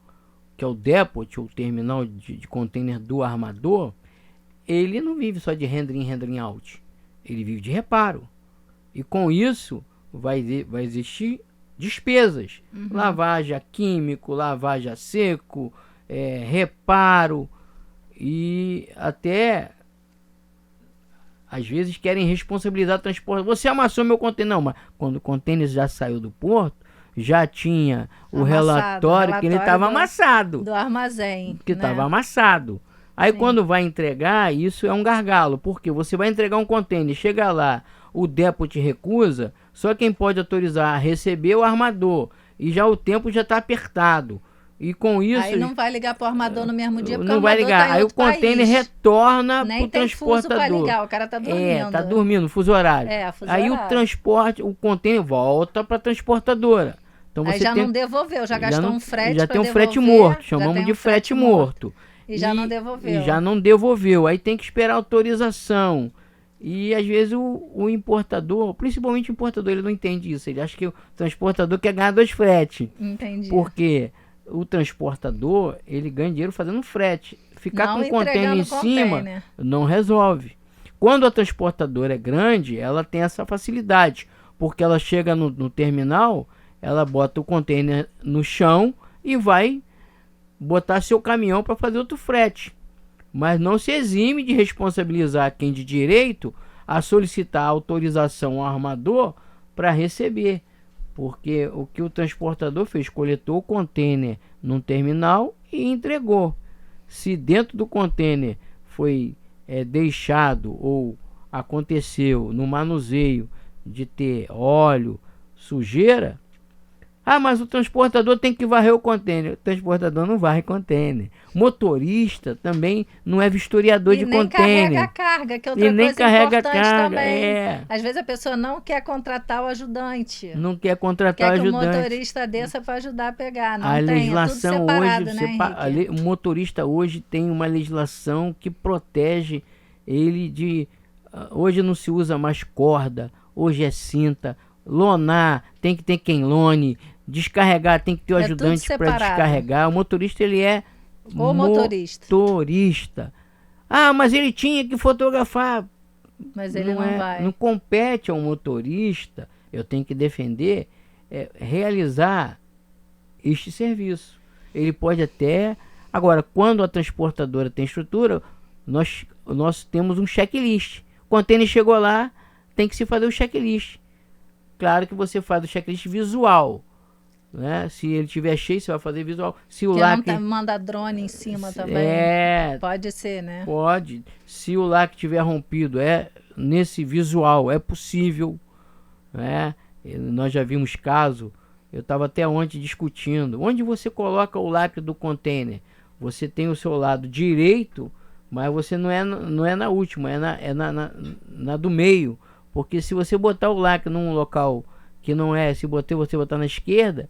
que é o depot, o terminal de container do armador, ele não vive só de handling in, handling out. Ele vive de reparo. E com isso vai existir despesas. Lavagem a químico, lavagem a seco, reparo, e até às vezes querem responsabilizar o transporte. Você amassou meu container. Não, mas quando o container já saiu do porto, já tinha o relatório que ele estava amassado. Do armazém. Que estava amassado. Aí quando vai entregar, isso é um gargalo. Porque você vai entregar um container, chega lá, o depot recusa, só quem pode autorizar a receber é o armador. E já o tempo já está apertado. E com isso... Aí não vai ligar para o armador no mesmo dia, porque não vai ligar. Aí o container retorna para o transportador. Nem tem fuso para ligar, o cara tá dormindo. Tá dormindo, fuso horário. Fuso aí horário. O container volta para a transportadora. Então aí você já não devolveu, já gastou um frete. Já tem um frete morto, chamamos de frete morto. E já não devolveu. E já não devolveu. Aí tem que esperar autorização. E às vezes o importador, principalmente o importador, ele não entende isso. Ele acha que o transportador quer ganhar 2 fretes. Entendi. Porque o transportador, ele ganha dinheiro fazendo frete. Ficar com o container em cima não resolve. Quando a transportadora é grande, ela tem essa facilidade. Porque ela chega no terminal, ela bota o container no chão e vai botar seu caminhão para fazer outro frete. Mas não se exime de responsabilizar quem de direito a solicitar autorização ao armador para receber. Porque o que o transportador fez, coletou o container num terminal e entregou. Se dentro do container foi deixado ou aconteceu no manuseio de ter óleo, sujeira, mas o transportador tem que varrer o container. O transportador não varre container. Motorista também não é vistoriador de container. E nem carrega a carga, que é outra coisa importante também. Às vezes a pessoa não quer contratar o ajudante. Não quer contratar o ajudante. Quer que o motorista desça para ajudar a pegar. Não a tem, legislação é tudo separado, hoje, o motorista hoje tem uma legislação que protege ele de... Hoje não se usa mais corda, hoje é cinta. Lonar, tem que ter quem lone. Descarregar, tem que ter o ajudante para descarregar. O motorista, ele é motorista. Mas ele tinha que fotografar. Mas ele não vai. Não compete ao motorista, eu tenho que defender, realizar este serviço. Ele pode até Agora, quando a transportadora tem estrutura, nós temos um checklist. O container chegou lá, tem que se fazer o checklist. Claro que você faz o checklist visual, né? Se ele tiver cheio, você vai fazer visual. Se o lacre não manda drone em cima também. Pode ser, né? Pode. Se o lacre tiver rompido, nesse visual é possível, né? Nós já vimos caso. Eu estava até ontem discutindo. Onde você coloca o lacre do container? Você tem o seu lado direito, mas você não é na última, é na do meio. Porque se você botar o lacre num local que não é, se você botar na esquerda,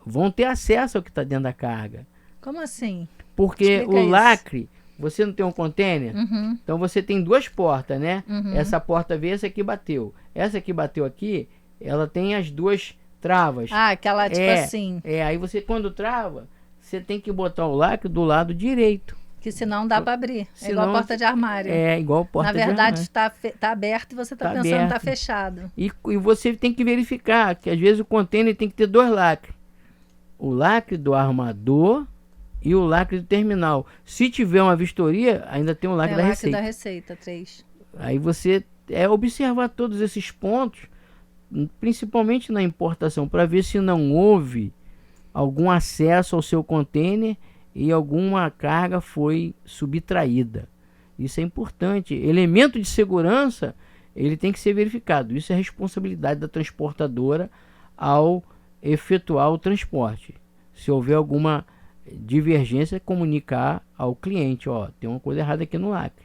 vão ter acesso ao que está dentro da carga. Como assim? Porque Explica o isso. lacre, você não tem um container? Uhum. Então você tem duas portas, né? Uhum. Essa porta veio, essa aqui bateu. Essa que bateu aqui, ela tem as duas travas. Ah, aquela tipo assim. Aí você quando trava, você tem que botar o lacre do lado direito. Que senão dá para abrir. É igual a porta de armário. É igual a porta de armário. Na verdade, está aberto e você está pensando que está fechado. E você tem que verificar que às vezes o container tem que ter dois lacres. O lacre do armador e o lacre do terminal. Se tiver uma vistoria, ainda tem o lacre da Receita. Da Receita, 3. Aí você observar todos esses pontos, principalmente na importação, para ver se não houve algum acesso ao seu container e alguma carga foi subtraída. Isso é importante. Elemento de segurança, ele tem que ser verificado. Isso é responsabilidade da transportadora ao efetuar o transporte. Se houver alguma divergência, comunicar ao cliente, tem uma coisa errada aqui no lacre.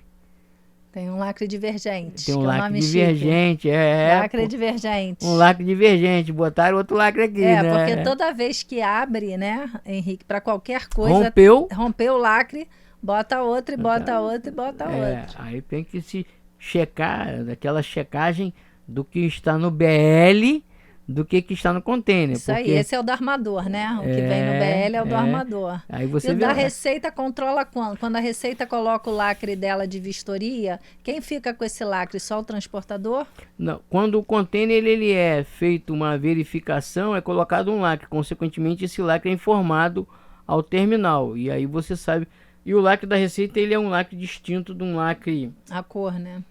Tem um lacre divergente. Tem um lacre divergente, lacre divergente. Um lacre divergente, botaram outro lacre aqui, né? Porque toda vez que abre, né, Henrique, para qualquer coisa, rompeu o lacre, bota outro, e bota outro, e bota outro. Aí tem que se checar, daquela checagem do que está no BL, do que está no container. Isso aí, esse é o do armador, né? O que vem no BL é o do armador. Aí você e o da Receita controla quando? Quando a Receita coloca o lacre dela de vistoria, quem fica com esse lacre? Só o transportador? Não, quando o container ele é feito uma verificação, é colocado um lacre. Consequentemente, esse lacre é informado ao terminal. E aí você sabe... E o lacre da Receita, ele é um lacre distinto de um lacre... A cor, né?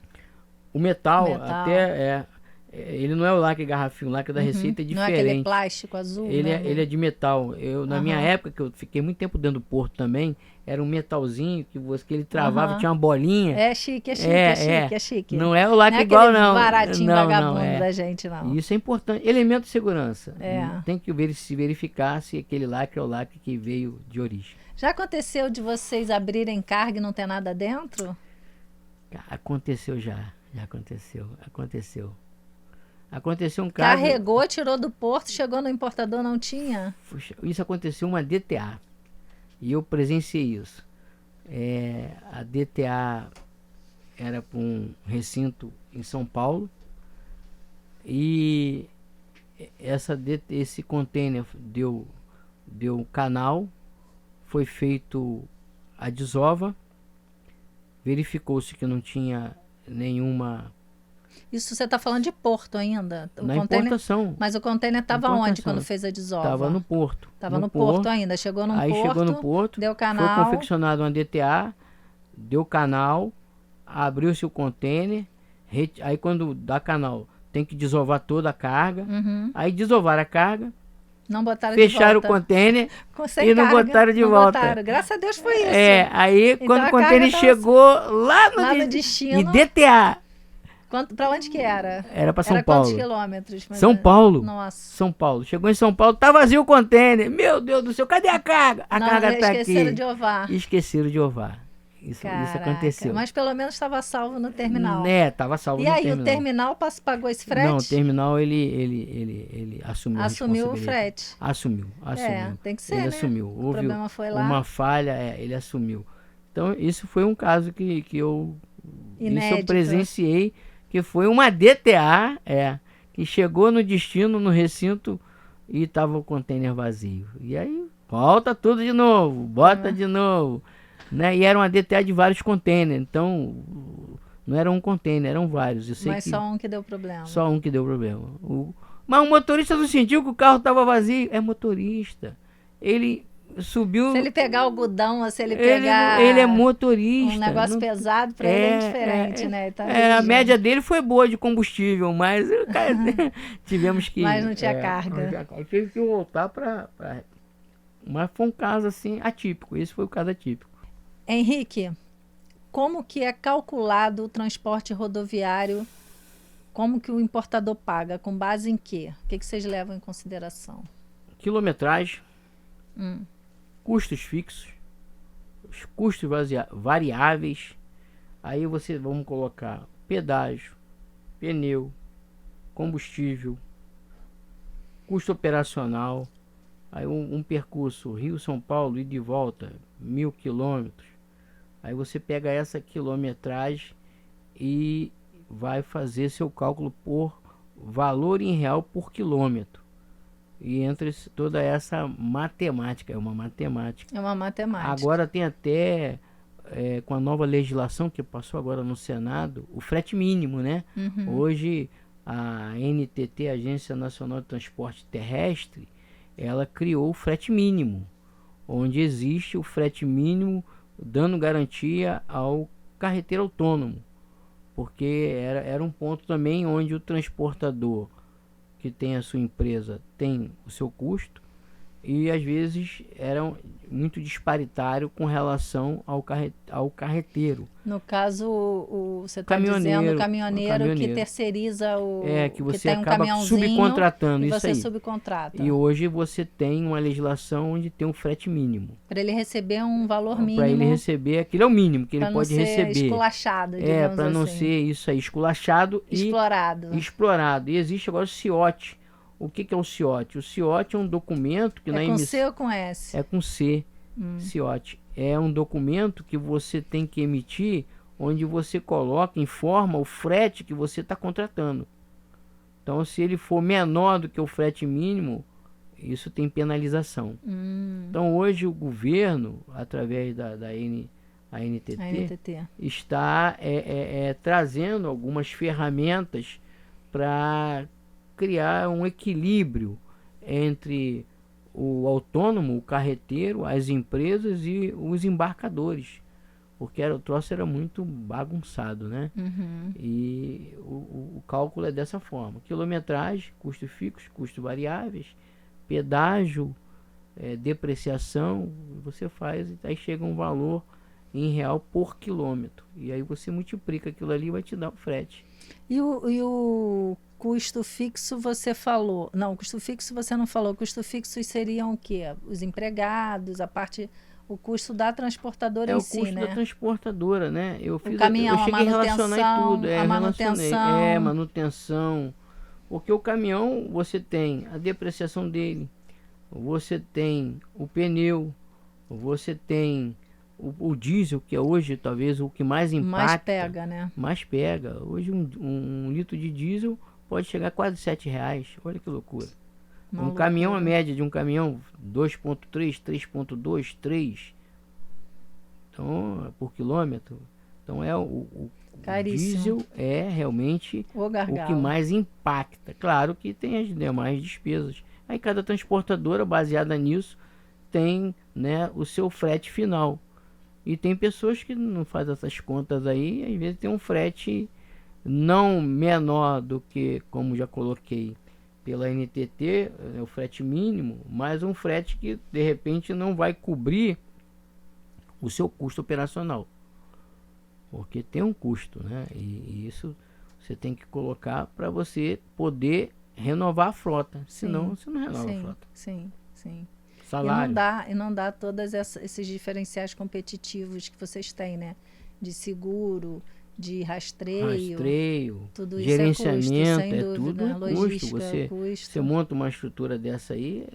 O metal. Até ele não é o lacre garrafinho, o lacre da Receita é diferente. Não é aquele plástico azul, ele né? Ele é de metal. Na minha época, que eu fiquei muito tempo dentro do porto também, era um metalzinho que ele travava, tinha uma bolinha. É chique, é chique. Não é o lacre igual, não. Baratinho vagabundo da gente, não. Isso é importante. Elemento de segurança. Tem que se verificar se aquele lacre é o lacre que veio de origem. Já aconteceu de vocês abrirem carga e não ter nada dentro? Aconteceu já. Já aconteceu. Aconteceu um caso... Carregou, tirou do porto, chegou no importador, não tinha? Isso aconteceu uma DTA. E eu presenciei isso. A DTA era para um recinto em São Paulo. E esse container deu canal. Foi feito a desova. Verificou-se que não tinha nenhuma... Isso você está falando de porto ainda? Importação. Mas o container estava onde quando fez a desova? Estava no porto. Estava no porto ainda. Chegou no porto, deu canal. Foi confeccionado uma DTA, deu canal, abriu-se o container. Aí quando dá canal, tem que desovar toda a carga. Aí desovaram a carga. Não botaram fecharam de volta. O container e não botaram de volta. Botaram. Graças a Deus foi isso. Aí então, quando o container chegou lá no destino. E DTA. Pra onde que era? Era pra São Paulo. Quantos quilômetros? São Paulo. Nossa. São Paulo. Chegou em São Paulo, tá vazio o container. Meu Deus do céu, cadê a carga? A carga tá aqui. Esqueceram de ovar. Esqueceram de ovar. Isso aconteceu. Mas pelo menos estava salvo no terminal. Estava salvo no terminal. E aí, o terminal pagou esse frete? Não, o terminal ele assumiu Assumiu o frete. Assumiu. Tem que ser, ele né? assumiu. O problema foi lá. Uma falha, ele assumiu. Então, isso foi um caso que eu... Inédito. Isso eu presenciei, que foi uma DTA, que chegou no destino, no recinto, e estava o container vazio. E aí, volta tudo de novo, bota de novo. Né? E era uma DTA de vários containers, então não era um container, eram vários. Mas só um que deu problema. Só um que deu problema. Mas o motorista não sentiu que o carro estava vazio. É motorista. Ele subiu... Se ele pegar algodão, ou se ele pegar... Ele é motorista. Um negócio pesado, para ele é diferente, né? Tá a média dele foi boa de combustível, mas tivemos que... Mas não tinha carga. Tive que voltar para... Mas foi um caso, assim, atípico. Esse foi o caso atípico. Henrique, como que é calculado o transporte rodoviário? Como que o importador paga? Com base em quê? O que vocês levam em consideração? Quilometragem, custos fixos, os custos variáveis. Aí vamos colocar pedágio, pneu, combustível, custo operacional. Aí um percurso Rio-São Paulo e de volta, 1.000 quilômetros. Aí você pega essa quilometragem e vai fazer seu cálculo por valor em real por quilômetro. E entre toda essa matemática, é uma matemática. É uma matemática. Agora tem até, com a nova legislação que passou agora no Senado, o frete mínimo, né? Hoje a NTT, Agência Nacional de Transporte Terrestre, ela criou o frete mínimo, onde existe o frete mínimo dando garantia ao carreteiro autônomo, porque era um ponto também onde o transportador que tem a sua empresa tem o seu custo e às vezes era muito disparitário com relação ao carreteiro. No caso, você está dizendo o caminhoneiro que terceiriza que você que tem acaba subcontratando e isso você aí. subcontrata. E hoje você tem uma legislação onde tem um frete mínimo. Para ele receber um valor mínimo. Para ele receber, aquilo é o mínimo que ele pode receber. Para não ser esculachado, digamos para não ser isso aí, esculachado explorado. E explorado. E existe agora o CIOT. O que é o CIOT? O CIOT é um documento que na emissão... É com C ou com S? É com C. CIOT. É um documento que você tem que emitir, onde você informa o frete que você está contratando. Então, se ele for menor do que o frete mínimo, isso tem penalização. Então, hoje o governo, através da ANTT, está trazendo algumas ferramentas para criar um equilíbrio entre o autônomo, o carreteiro, as empresas e os embarcadores, porque o troço era muito bagunçado, né? E o cálculo é dessa forma: quilometragem, custos fixos, custos variáveis, pedágio, depreciação, você faz, aí chega um valor em real por quilômetro, e aí você multiplica aquilo ali e vai te dar o frete. E o custo fixo você falou? Não, custo fixo você não falou. Custo fixo seriam o quê? Os empregados, o custo da transportadora em si, né? É o custo da transportadora, né? O caminhão, eu cheguei a manutenção, a relacionar tudo. a manutenção. Manutenção. Porque o caminhão, você tem a depreciação dele, você tem o pneu, você tem o diesel, que é hoje talvez o que mais impacta. Mais pega, né? Mais pega. Hoje um litro de diesel pode chegar a quase R$7. Olha que loucura. Caminhão, a média de um caminhão 2.3, 3.2, 3. Então, por quilômetro. Então o diesel é realmente o que mais impacta. Claro que tem as demais despesas. Aí cada transportadora, baseada nisso, tem, né, o seu frete final. E tem pessoas que não fazem essas contas aí, às vezes tem um frete não menor do que, como já coloquei, pela NTT, o frete mínimo, mas um frete que de repente não vai cobrir o seu custo operacional. Porque tem um custo, né? E isso você tem que colocar para você poder renovar a frota. Senão você não renova a frota. Sim. Salário. E não dá todos esses diferenciais competitivos que vocês têm, né? De seguro, de rastreio, tudo gerenciamento, isso é custo, sem dúvida, tudo é logística, custo. Você monta uma estrutura dessa aí,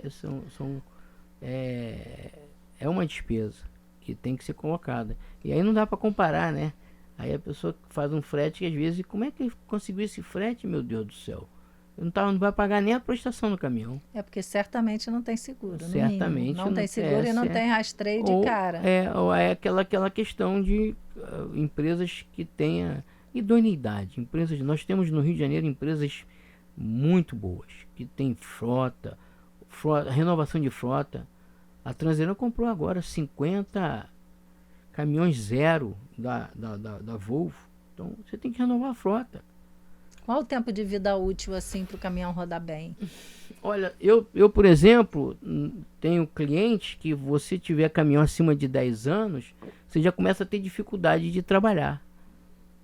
é uma despesa que tem que ser colocada. E aí não dá para comparar, né? Aí a pessoa faz um frete e às vezes, como é que ele conseguiu esse frete, meu Deus do céu? Não vai pagar nem a prestação do caminhão. É porque certamente não tem seguro. Certamente não tem seguro e não tem rastreio de cara. Ou é aquela questão de empresas que tenha idoneidade. Nós temos no Rio de Janeiro empresas muito boas, que tem frota, renovação de frota. A Transiram comprou agora 50 caminhões zero da Volvo. Então você tem que renovar a frota. Qual o tempo de vida útil assim para o caminhão rodar bem? Olha, eu, por exemplo, tenho clientes que você tiver caminhão acima de 10 anos, você já começa a ter dificuldade de trabalhar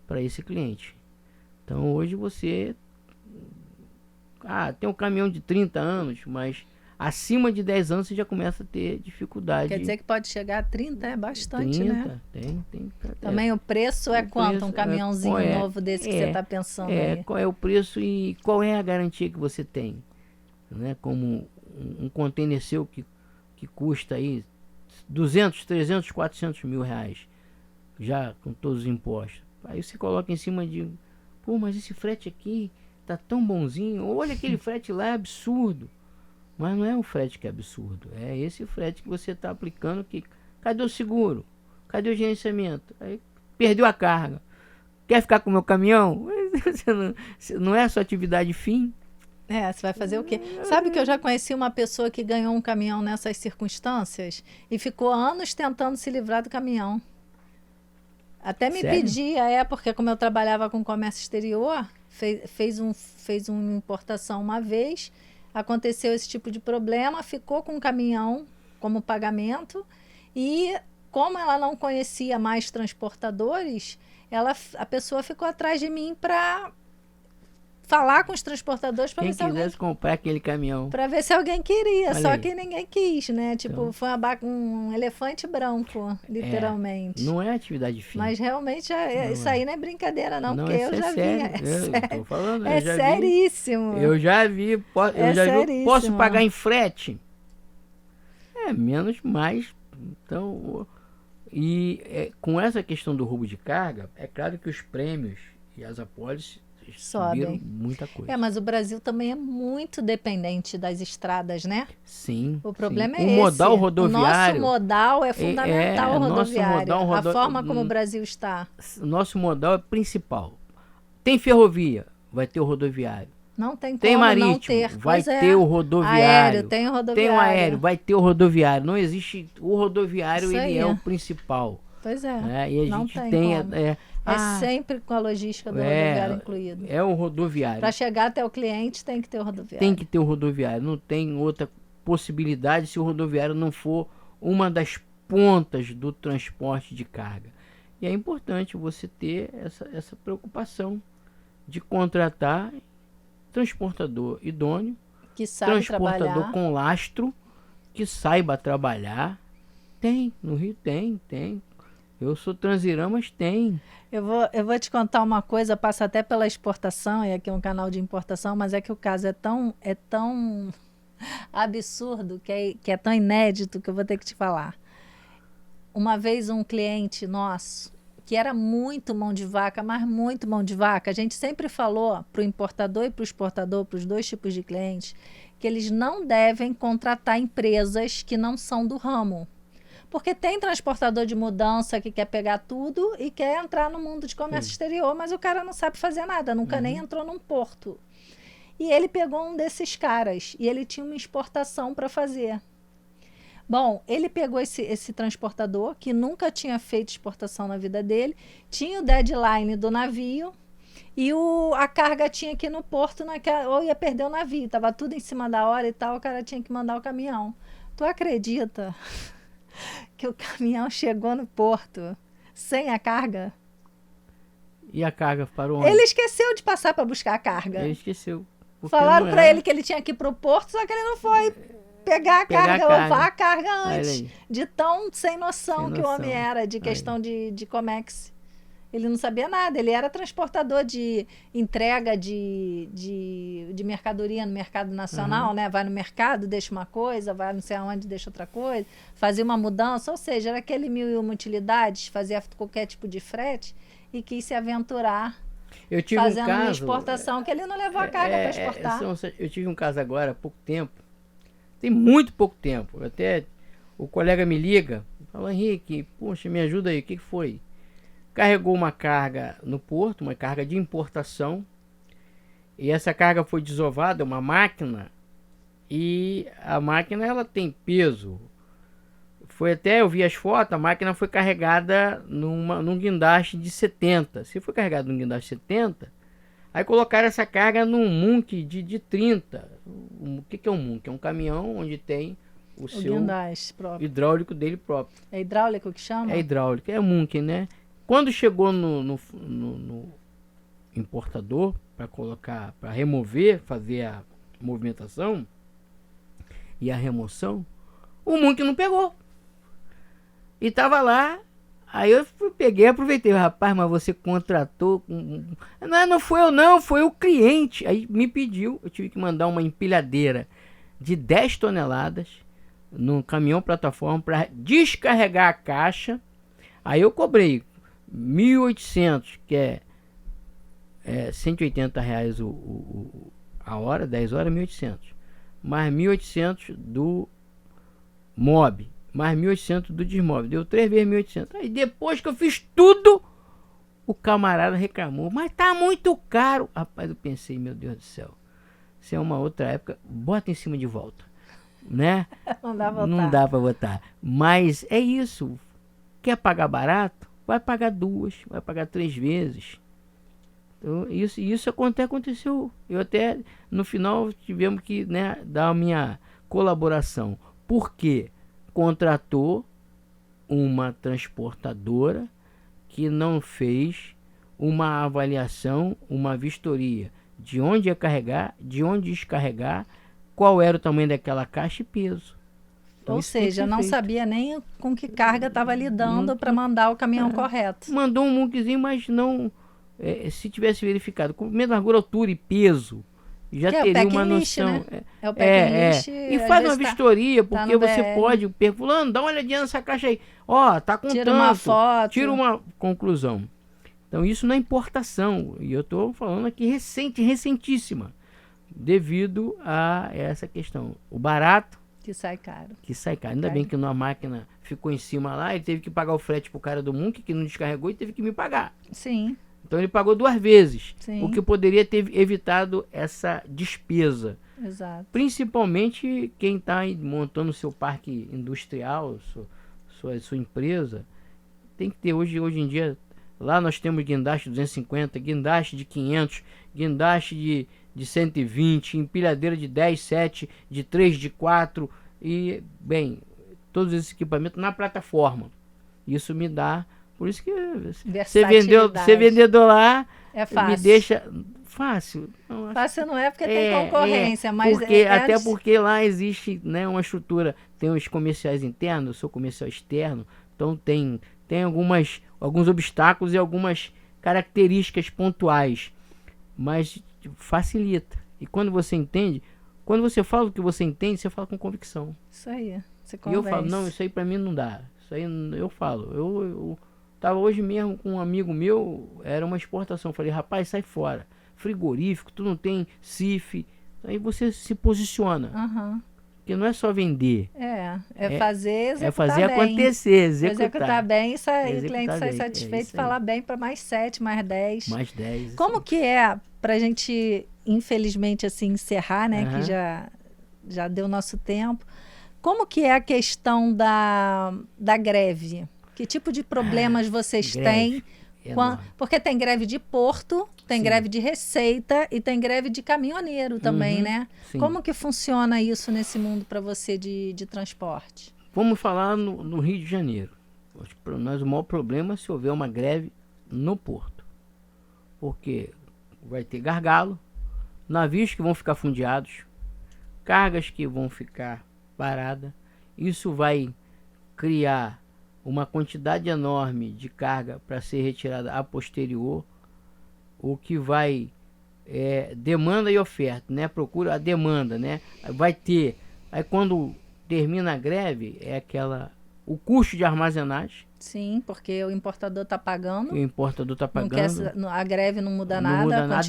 para esse cliente. Então hoje você tem um caminhão de 30 anos, mas acima de 10 anos você já começa a ter dificuldade. Quer dizer que pode chegar a 30, é bastante, 30, né? Tem. Também o preço é quanto? Um caminhãozinho novo desse que você está pensando aí? Qual é o preço e qual é a garantia que você tem? Né? Como um container seu que custa aí 200, 300, 400 mil reais, já com todos os impostos. Aí você coloca em cima de, pô, mas esse frete aqui tá tão bonzinho, olha aquele frete lá, é absurdo. Mas não é o frete que é absurdo, é esse frete que você está aplicando que, cadê o seguro? Cadê o gerenciamento? Aí perdeu a carga. Quer ficar com o meu caminhão? Não é a sua atividade fim? Você vai fazer o quê? Sabe que eu já conheci uma pessoa que ganhou um caminhão nessas circunstâncias e ficou anos tentando se livrar do caminhão. Até me pedia, porque como eu trabalhava com comércio exterior, fez uma importação uma vez, aconteceu esse tipo de problema, ficou com o caminhão como pagamento e como ela não conhecia mais transportadores, a pessoa ficou atrás de mim para falar com os transportadores para ver se quisesse comprar aquele caminhão. Para ver se alguém queria, só que ninguém quis, né? Tipo, então, foi um elefante branco, literalmente. Não é atividade fim. Mas realmente isso aí não é brincadeira, não, porque eu já vi. Tô falando, é seríssimo. Eu já vi, posso pagar em frete? Menos, mais. Então, com essa questão do roubo de carga, é claro que os prêmios e as apólices subiram muita coisa. Mas o Brasil também é muito dependente das estradas, né? Sim. O problema é esse. O modal rodoviário. O nosso modal é fundamental rodoviário. A forma como o Brasil está. O nosso modal é principal. Tem ferrovia, vai ter o rodoviário. Não tem como tem marítimo, não ter. Vai ter o rodoviário. Aéreo, tem o rodoviário. Tem o aéreo, vai ter o rodoviário. Não existe. O rodoviário, ele é o principal. Pois é. E a gente tem. Sempre com a logística do rodoviário incluído. É o rodoviário. Para chegar até o cliente tem que ter o rodoviário. Tem que ter o rodoviário. Não tem outra possibilidade se o rodoviário não for uma das pontas do transporte de carga. E é importante você ter essa preocupação de contratar transportador idôneo, que sabe transportador trabalhar. Com lastro, que saiba trabalhar. No Rio tem. Eu sou Transiram, mas tem. Eu vou te contar uma coisa, passa até pela exportação, e aqui é um canal de importação, mas é que o caso é tão absurdo, que é tão inédito, que eu vou ter que te falar. Uma vez um cliente nosso, que era muito mão de vaca, mas muito mão de vaca, a gente sempre falou para o importador e para o exportador, para os dois tipos de clientes, que eles não devem contratar empresas que não são do ramo. Porque tem transportador de mudança que quer pegar tudo e quer entrar no mundo de comércio exterior, mas o cara não sabe fazer nada, nunca nem entrou num porto. E ele pegou um desses caras e ele tinha uma exportação para fazer. Bom, ele pegou esse transportador que nunca tinha feito exportação na vida dele, tinha o deadline do navio e a carga tinha aqui no porto, ou ia perder o navio, estava tudo em cima da hora e tal, o cara tinha que mandar o caminhão. Tu acredita que o caminhão chegou no porto sem a carga? E a carga parou onde? Ele esqueceu de passar para buscar a carga. Ele esqueceu. Falaram para ele que ele tinha que ir para o porto, só que ele não foi pegar a carga, levar a carga antes. De tão sem noção que o homem era, de questão de Comex. Ele não sabia nada, ele era transportador de entrega de mercadoria no mercado nacional, né? Vai no mercado, deixa uma coisa, vai não sei aonde, deixa outra coisa, fazia uma mudança, ou seja, era aquele 1001 utilidades, fazia qualquer tipo de frete e quis se aventurar fazendo uma exportação que ele não levou a carga para exportar. Eu tive um caso agora há pouco tempo, tem muito pouco tempo, até o colega me liga, fala: Henrique, poxa, me ajuda aí, o que foi? Carregou uma carga no porto, uma carga de importação, e essa carga foi desovada, uma máquina, e a máquina ela tem peso, Foi até, eu vi as fotos, a máquina foi carregada num guindaste de 70. Se foi carregada num guindaste de 70, aí colocaram essa carga num Munk de 30. O que é um Munk? É um caminhão onde tem o seu guindaste próprio. Hidráulico dele próprio. É hidráulico que chama? É hidráulico, é Munk, né? Quando chegou no importador para colocar, para remover, fazer a movimentação e a remoção, o Munk não pegou. E tava lá, aí eu peguei e aproveitei. Rapaz, mas você contratou... Não foi eu não, foi o cliente. Aí me pediu, eu tive que mandar uma empilhadeira de 10 toneladas num caminhão plataforma para descarregar a caixa. Aí eu cobrei 1.800, que é R$180 a hora, 10 horas, 1.800. Mais 1.800 do MOB. Mais 1.800 do desmóvel. Deu 3 vezes 1.800. Aí depois que eu fiz tudo, o camarada reclamou. Mas tá muito caro. Rapaz, eu pensei, meu Deus do céu. Se é uma outra época, bota em cima de volta. Né? Não dá pra botar. Mas é isso. Quer pagar barato? Vai pagar 2, vai pagar 3 vezes. Então, isso aconteceu. Eu até, no final, tivemos que, né, dar a minha colaboração. Por quê? Contratou uma transportadora que não fez uma avaliação, uma vistoria de onde ia carregar, de onde descarregar, qual era o tamanho daquela caixa e peso. Então, ou seja, não sabia nem com que carga estava lidando para mandar o caminhão correto. Mandou um muquezinho, mas não... se tivesse verificado com a mesma largura, altura e peso, já teria uma noção. Né? É o packing list. E faz uma vistoria, porque você pode fulano, dá uma olhadinha nessa caixa aí. Ó, tá com tira uma foto. Tira uma conclusão. Então isso na importação. E eu tô falando aqui recentíssima. Devido a essa questão. O barato. Que sai caro. Ainda bem que uma máquina ficou em cima lá, ele teve que pagar o frete pro cara do Munk, que não descarregou, e teve que me pagar. Sim. Então ele pagou 2 vezes, sim, o que poderia ter evitado essa despesa. Exato. Principalmente quem está montando seu parque industrial, sua empresa, tem que ter hoje em dia, lá nós temos guindaste de 250, guindaste de 500, guindaste de 120, empilhadeira de 10, 7, de 3, de 4 e, bem, todos esses equipamentos na plataforma. Isso me dá... Por isso que ser vendedor lá é fácil. Me deixa fácil. Fácil não é porque tem concorrência, mas até porque lá existe, né, uma estrutura, tem os comerciais internos, eu sou comercial externo, então tem alguns obstáculos e algumas características pontuais, mas facilita. E quando você entende, quando você fala o que você entende, você fala com convicção. Isso aí, você convence. E eu falo, não, isso aí pra mim não dá. Isso aí eu falo, eu tava hoje mesmo com um amigo meu, era uma exportação. Falei, rapaz, sai fora. Frigorífico, tu não tem CIF. Aí você se posiciona. Uhum. Porque não é só vender. Fazer, executar fazer bem. Acontecer, executar bem, o cliente sai satisfeito e falar bem para mais 7, mais 10. Mais 10. Como que é, pra gente, infelizmente, assim, encerrar, né? Que já deu nosso tempo. Como que é a questão da greve? Que tipo de problemas vocês têm? Porque tem greve de porto, tem greve de receita e tem greve de caminhoneiro também, né? Sim. Como que funciona isso nesse mundo para você de transporte? Vamos falar no Rio de Janeiro. Para nós o maior problema é se houver uma greve no porto. Porque vai ter gargalo, navios que vão ficar fundeados, cargas que vão ficar paradas. Isso vai criar uma quantidade enorme de carga para ser retirada a posterior, o que vai demanda e oferta, né? Procura a demanda, né? Vai ter, aí quando termina a greve, o custo de armazenagem. Sim, porque o importador está pagando. O importador está pagando. A greve não muda nada. Não muda nada.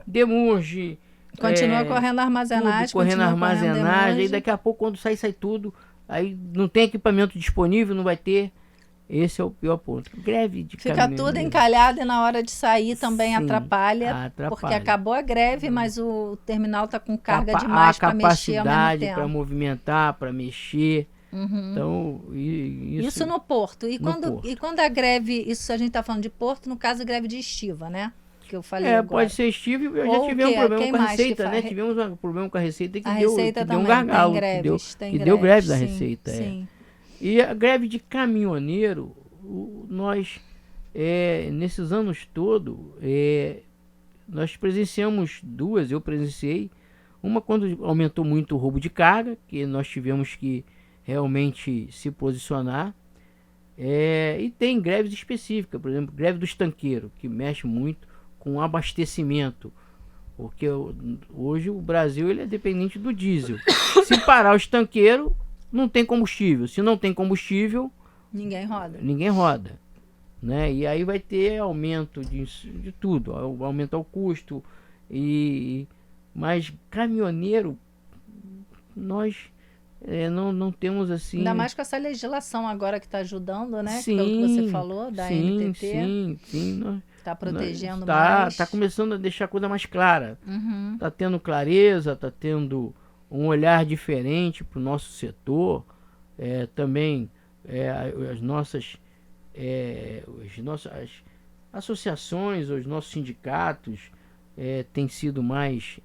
Demurge. Continua correndo a armazenagem. Correndo a armazenagem. Aí daqui a pouco, quando sai tudo. Aí não tem equipamento disponível, não vai ter. Esse é o pior ponto. Greve de Fica tudo encalhado e na hora de sair também atrapalha. Porque acabou a greve, mas o terminal está com carga demais para mexer ao mesmo tempo. Para movimentar, para mexer. Então, isso no porto. E quando a greve, isso a gente está falando de porto, no caso, a greve de estiva, né? Que eu falei agora. Pode ser estiva, já tivemos um problema com a Receita, né? Tivemos um problema com a Receita que deu um gargalo, que deu greve da Receita. Sim. E a greve de caminhoneiro, nós, nesses anos todos, nós presenciamos duas, eu presenciei. Uma quando aumentou muito o roubo de carga, que nós tivemos que realmente se posicionar. E tem greves específicas, por exemplo, greve do estanqueiro, que mexe muito com abastecimento, porque hoje o Brasil ele é dependente do diesel. Se parar o estanqueiro, não tem combustível. Se não tem combustível, ninguém roda, né? E aí vai ter aumento de tudo, aumentar o custo. Mas caminhoneiro, nós não temos assim... Ainda mais com essa legislação agora que está ajudando, né? Sim, pelo que você falou, da NTT. Sim. Está protegendo mais. Está começando a deixar a coisa mais clara. Está tendo clareza, está tendo um olhar diferente para o nosso setor. Também as nossas associações, os nossos sindicatos têm sido mais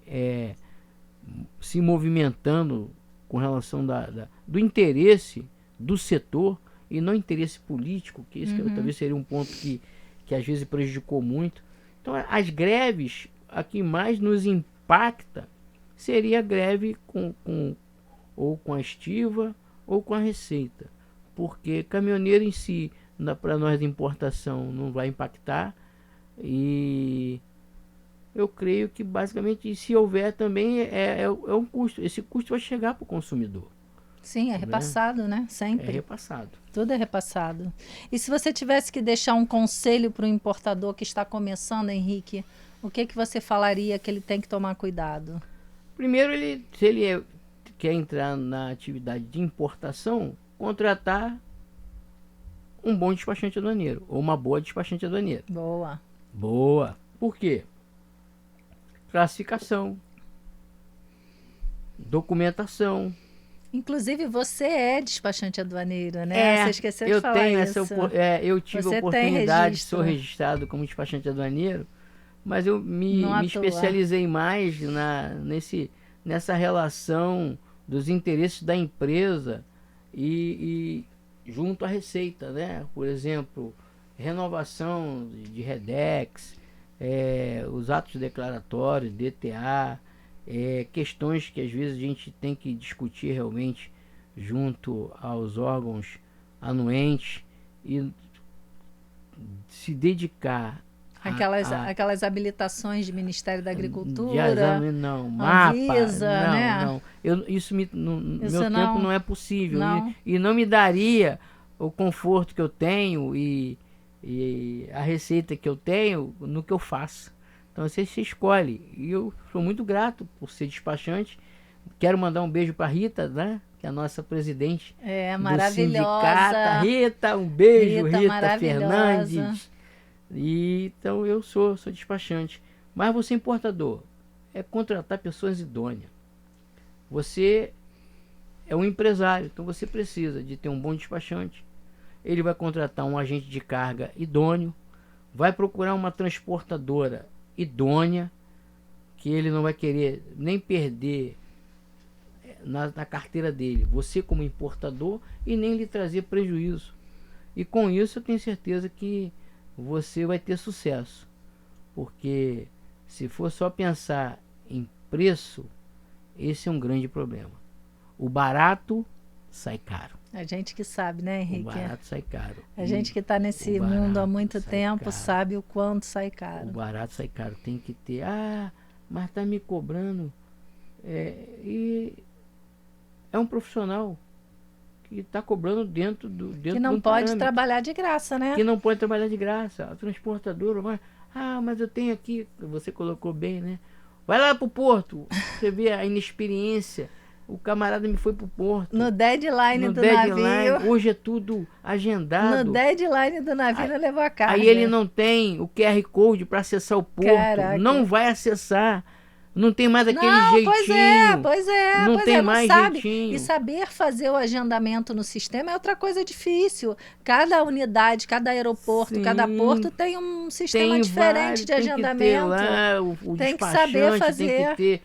se movimentando com relação do interesse do setor e não interesse político, que isso talvez seria um ponto que às vezes prejudicou muito. Então, as greves, a que mais nos impacta seria a greve ou com a estiva ou com a Receita, porque caminhoneiro em si, para nós de importação, não vai impactar, e eu creio que basicamente, se houver também, é um custo. Esse custo vai chegar para o consumidor. Sim, é repassado, né? Sempre. É repassado. Tudo é repassado. E se você tivesse que deixar um conselho para o importador que está começando, Henrique, o que você falaria que ele tem que tomar cuidado? Primeiro, se ele quer entrar na atividade de importação, contratar um bom despachante aduaneiro ou uma boa despachante aduaneira. Boa. Por quê? Classificação, documentação. Inclusive, você é despachante aduaneiro, né? Você esqueceu de falar isso. Eu tive a oportunidade, sou registrado como despachante aduaneiro, mas eu me especializei mais nessa relação dos interesses da empresa e junto à Receita, né? Por exemplo, renovação de REDEX, os atos declaratórios, DTA, questões que às vezes a gente tem que discutir realmente junto aos órgãos anuentes e se dedicar aquelas habilitações de Ministério da Agricultura, Anvisa, né? Não. No meu tempo não é possível. E não me daria o conforto que eu tenho e a receita que eu tenho no que eu faço. Então você se escolhe. E eu sou muito grato por ser despachante. Quero mandar um beijo para Rita, né? Que é a nossa presidente maravilhosa. do sindicato. Rita, um beijo, Rita Fernandes. Então eu sou despachante. Mas você importador, é contratar pessoas idôneas. Você é um empresário, então você precisa de ter um bom despachante. Ele vai contratar um agente de carga idôneo, vai procurar uma transportadora idônea, que ele não vai querer nem perder na carteira dele, você como importador, e nem lhe trazer prejuízo. E com isso eu tenho certeza que você vai ter sucesso, porque se for só pensar em preço, esse é um grande problema. O barato sai caro. A gente que sabe, né, Henrique? O barato sai caro. A gente que está nesse mundo há muito tempo sabe o quanto sai caro. O barato sai caro. Tem que ter... mas está me cobrando. E é um profissional que está cobrando dentro que não pode trabalhar de graça, né? Que não pode trabalhar de graça. A transportadora, mas eu tenho aqui... Você colocou bem, né? Vai lá pro porto. Você vê a inexperiência. O camarada me foi pro porto. No deadline do navio. Hoje é tudo agendado. No deadline do navio não levou a carga. Aí ele não tem o QR Code para acessar o porto. Caraca. Não vai acessar. Não tem mais aquele jeitinho. Pois é. Não tem mais sabe. jeitinho. E saber fazer o agendamento no sistema é outra coisa difícil. Cada unidade, cada aeroporto, cada porto tem um sistema diferente de agendamento. Tem que ter lá o tem que saber fazer. Tem que ter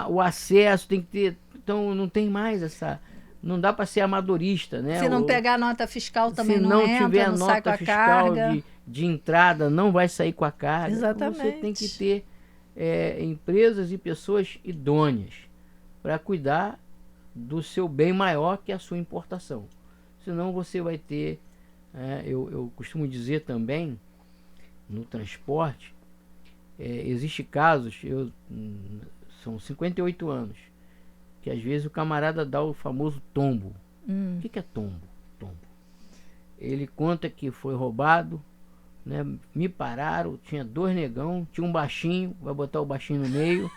o acesso, tem que ter... Então, não tem mais essa... Não dá para ser amadorista, né? Se não pegar nota fiscal também não entra, tiver não sai com a carga. Fiscal de entrada, não vai sair com a carga. Exatamente. Você tem que ter empresas e pessoas idôneas para cuidar do seu bem maior, que é a sua importação. Senão você vai ter... eu costumo dizer também, no transporte, existe casos, são 58 anos, que às vezes o camarada dá o famoso tombo. O que é tombo? Ele conta que foi roubado, né? Me pararam, tinha 2 negão, tinha um baixinho, vai botar o baixinho no meio.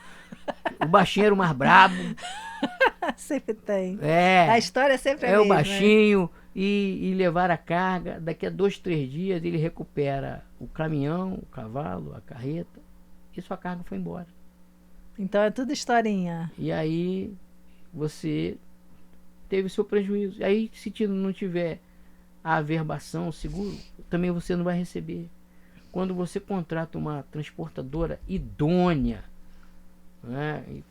O baixinho era o mais brabo. Sempre tem. A história sempre é o baixinho, né? E levar a carga. Daqui a 2, 3 dias ele recupera o caminhão, o cavalo, a carreta, e sua carga foi embora. Então é tudo historinha. E aí você teve o seu prejuízo. E aí, se não tiver a averbação, o seguro, também você não vai receber. Quando você contrata uma transportadora idônea, né? Tem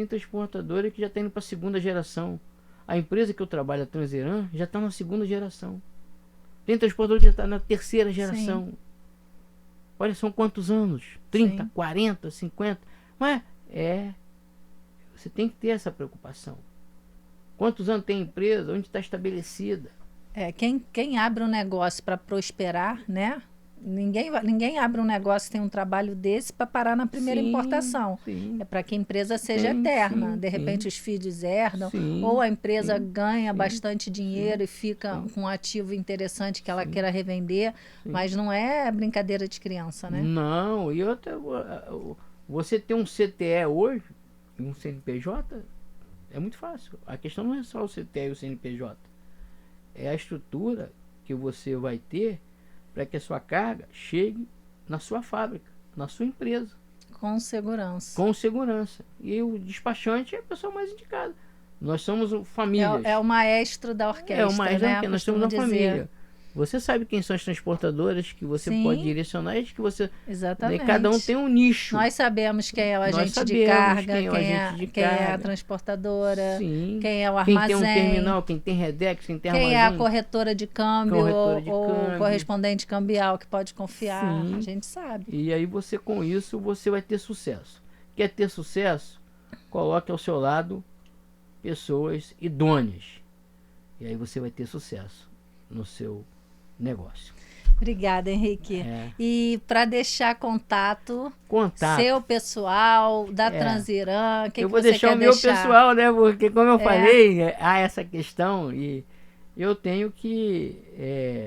transportadora que já está indo para a 2ª geração. A empresa que eu trabalho, a Transiram, já está na 2ª geração. Tem transportadora que já está na 3ª geração. Sim. Olha, são quantos anos? 30, sim. 40, 50. Mas você tem que ter essa preocupação. Quantos anos tem a empresa? Onde está estabelecida? Quem abre um negócio para prosperar, né? Ninguém abre um negócio que tem um trabalho desse para parar na primeira importação. Sim. É para que a empresa seja eterna. De repente os filhos herdam, ou a empresa ganha bastante dinheiro e fica com um ativo interessante que ela queira revender, mas não é brincadeira de criança, né? Não, e outra, você ter um CTE hoje, um CNPJ, é muito fácil. A questão não é só o CTE e o CNPJ. É a estrutura que você vai ter para que a sua carga chegue na sua fábrica, na sua empresa. Com segurança. Com segurança. E o despachante é a pessoa mais indicada. Nós somos famílias. É o maestro da orquestra, é o maestro, né? Nós somos uma família. Você sabe quem são as transportadoras que você pode direcionar e que você... Exatamente. Né, cada um tem um nicho. Nós sabemos quem é o agente de carga, quem é a transportadora, quem é o armazém. Quem tem um terminal, quem tem Redex, quem tem armazém. Quem é a corretora de câmbio ou correspondente cambial que pode confiar. A gente sabe. E aí você, com isso, você vai ter sucesso. Quer ter sucesso? Coloque ao seu lado pessoas idôneas. E aí você vai ter sucesso no seu negócio. Obrigada, Henrique. E para deixar contato, seu pessoal, da Transiram, eu vou deixar o meu pessoal, né? Porque como eu falei, há essa questão e eu tenho que...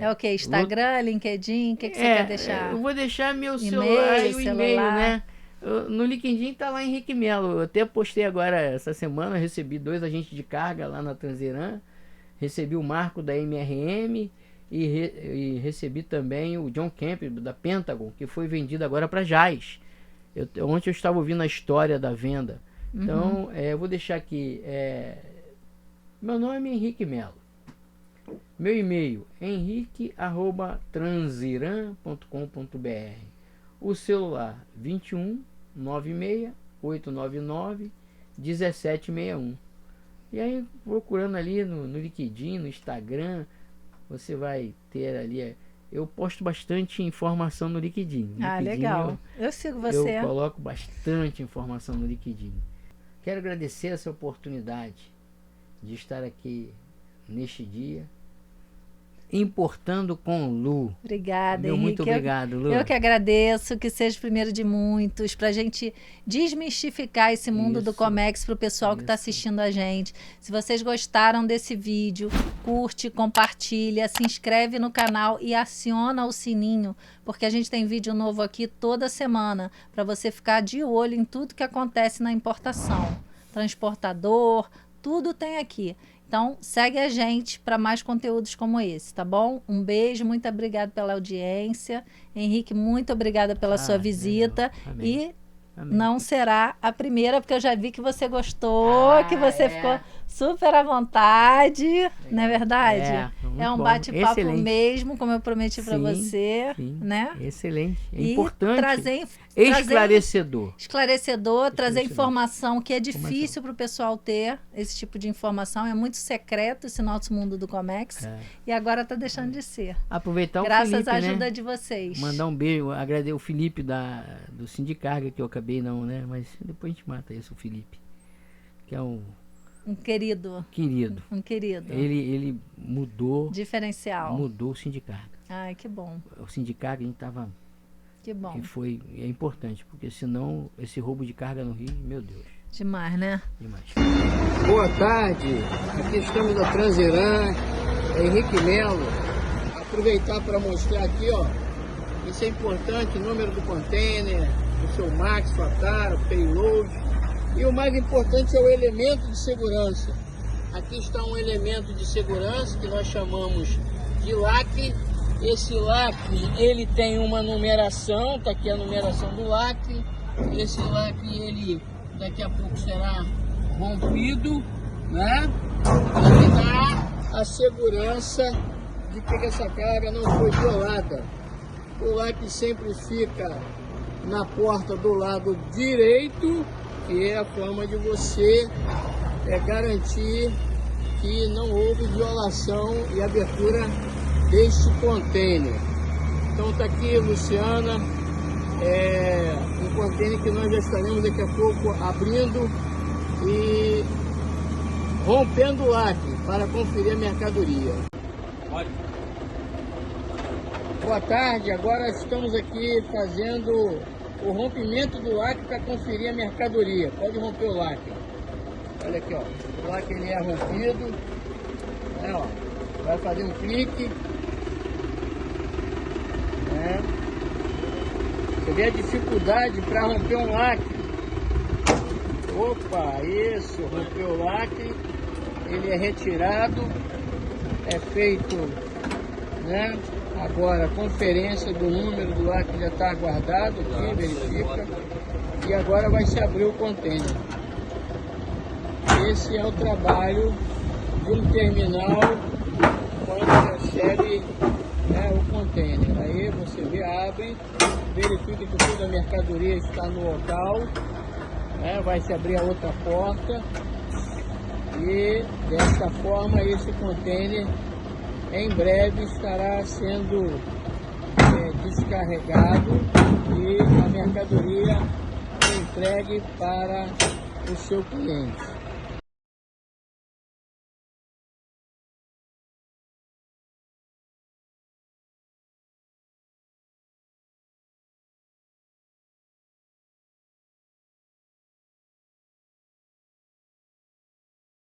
É o que? Instagram, LinkedIn? O que você quer deixar? Eu vou deixar meu celular e o e-mail, né? No LinkedIn tá lá Henrique Melo. Eu até postei agora, essa semana, recebi 2 agentes de carga lá na Transiram. Recebi o Marco da MRM e recebi também o John Camp da Pentagon, que foi vendido agora para Jazz. Ontem eu estava ouvindo a história da venda. Então, eu vou deixar aqui. Meu nome é Henrique Melo. Meu e-mail é henrique@transiram.com.br. O celular 21 96 899 1761. E aí, procurando ali no LinkedIn, no Instagram, você vai ter ali... Eu posto bastante informação no LinkedIn. Legal. Eu sigo você. Eu coloco bastante informação no LinkedIn. Quero agradecer essa oportunidade de estar aqui neste dia, importando com Lu. Obrigada, Henrique. Muito obrigado, Lu. Eu que agradeço, que seja o primeiro de muitos, para a gente desmistificar esse mundo do Comex para o pessoal que está assistindo a gente. Se vocês gostaram desse vídeo, curte, compartilha, se inscreve no canal e aciona o sininho, porque a gente tem vídeo novo aqui toda semana, para você ficar de olho em tudo que acontece na importação. Transportador, tudo tem aqui. Então, segue a gente para mais conteúdos como esse, tá bom? Um beijo, muito obrigado pela audiência. Henrique, muito obrigada pela sua visita. E não será a primeira, porque eu já vi que você gostou, que você ficou super à vontade, não é verdade? É um bate-papo mesmo, como eu prometi para você, né? Excelente, importante. Esclarecedor, trazer informação que é difícil para o pessoal ter, esse tipo de informação, é muito secreto esse nosso mundo do Comex, e agora está deixando de ser. Aproveitar graças à ajuda de vocês. Mandar um beijo, agradecer o Felipe do Sindicarga, que eu acabei não, né? Mas depois a gente mata isso, o Felipe, que é um querido. Um querido. Ele mudou. Diferencial. Mudou o Sindicarga. Ai, que bom. O Sindicarga a gente tava. Que bom. É importante, porque senão esse roubo de carga no Rio, meu Deus. Demais, né? Demais. Boa tarde, aqui estamos da Transiran, Henrique Melo. Aproveitar para mostrar aqui, ó, isso é importante, o número do container, o seu max, sua tara, payload. E o mais importante é o elemento de segurança. Aqui está um elemento de segurança que nós chamamos de LAC. Esse LAC, ele tem uma numeração, está aqui a numeração do LAC. Esse LAC, ele daqui a pouco será rompido, né? Para dar a segurança de que essa carga não foi violada. O LAC sempre fica na porta do lado direito, que é a forma de você garantir que não houve violação e abertura deste container. Então está aqui, Luciana, um container que nós já estaremos daqui a pouco abrindo e rompendo o LAC para conferir a mercadoria. Boa tarde, agora estamos aqui fazendo o rompimento do LAC para conferir a mercadoria. Pode romper o LAC. Olha aqui, ó. O LAC ele é rompido. Ó. Vai fazer um clique. Você vê a dificuldade para romper um LAC. Opa, isso, rompeu o LAC. Ele é retirado. É feito, né? Agora, a conferência do número do LAC já está guardado aqui, verifica. E agora vai se abrir o container. Esse é o trabalho de um terminal quando recebe o container. Aí você abre, verifica que toda a mercadoria está no local. Vai se abrir a outra porta. E desta forma esse container em breve estará sendo descarregado e a mercadoria entregue para o seu cliente.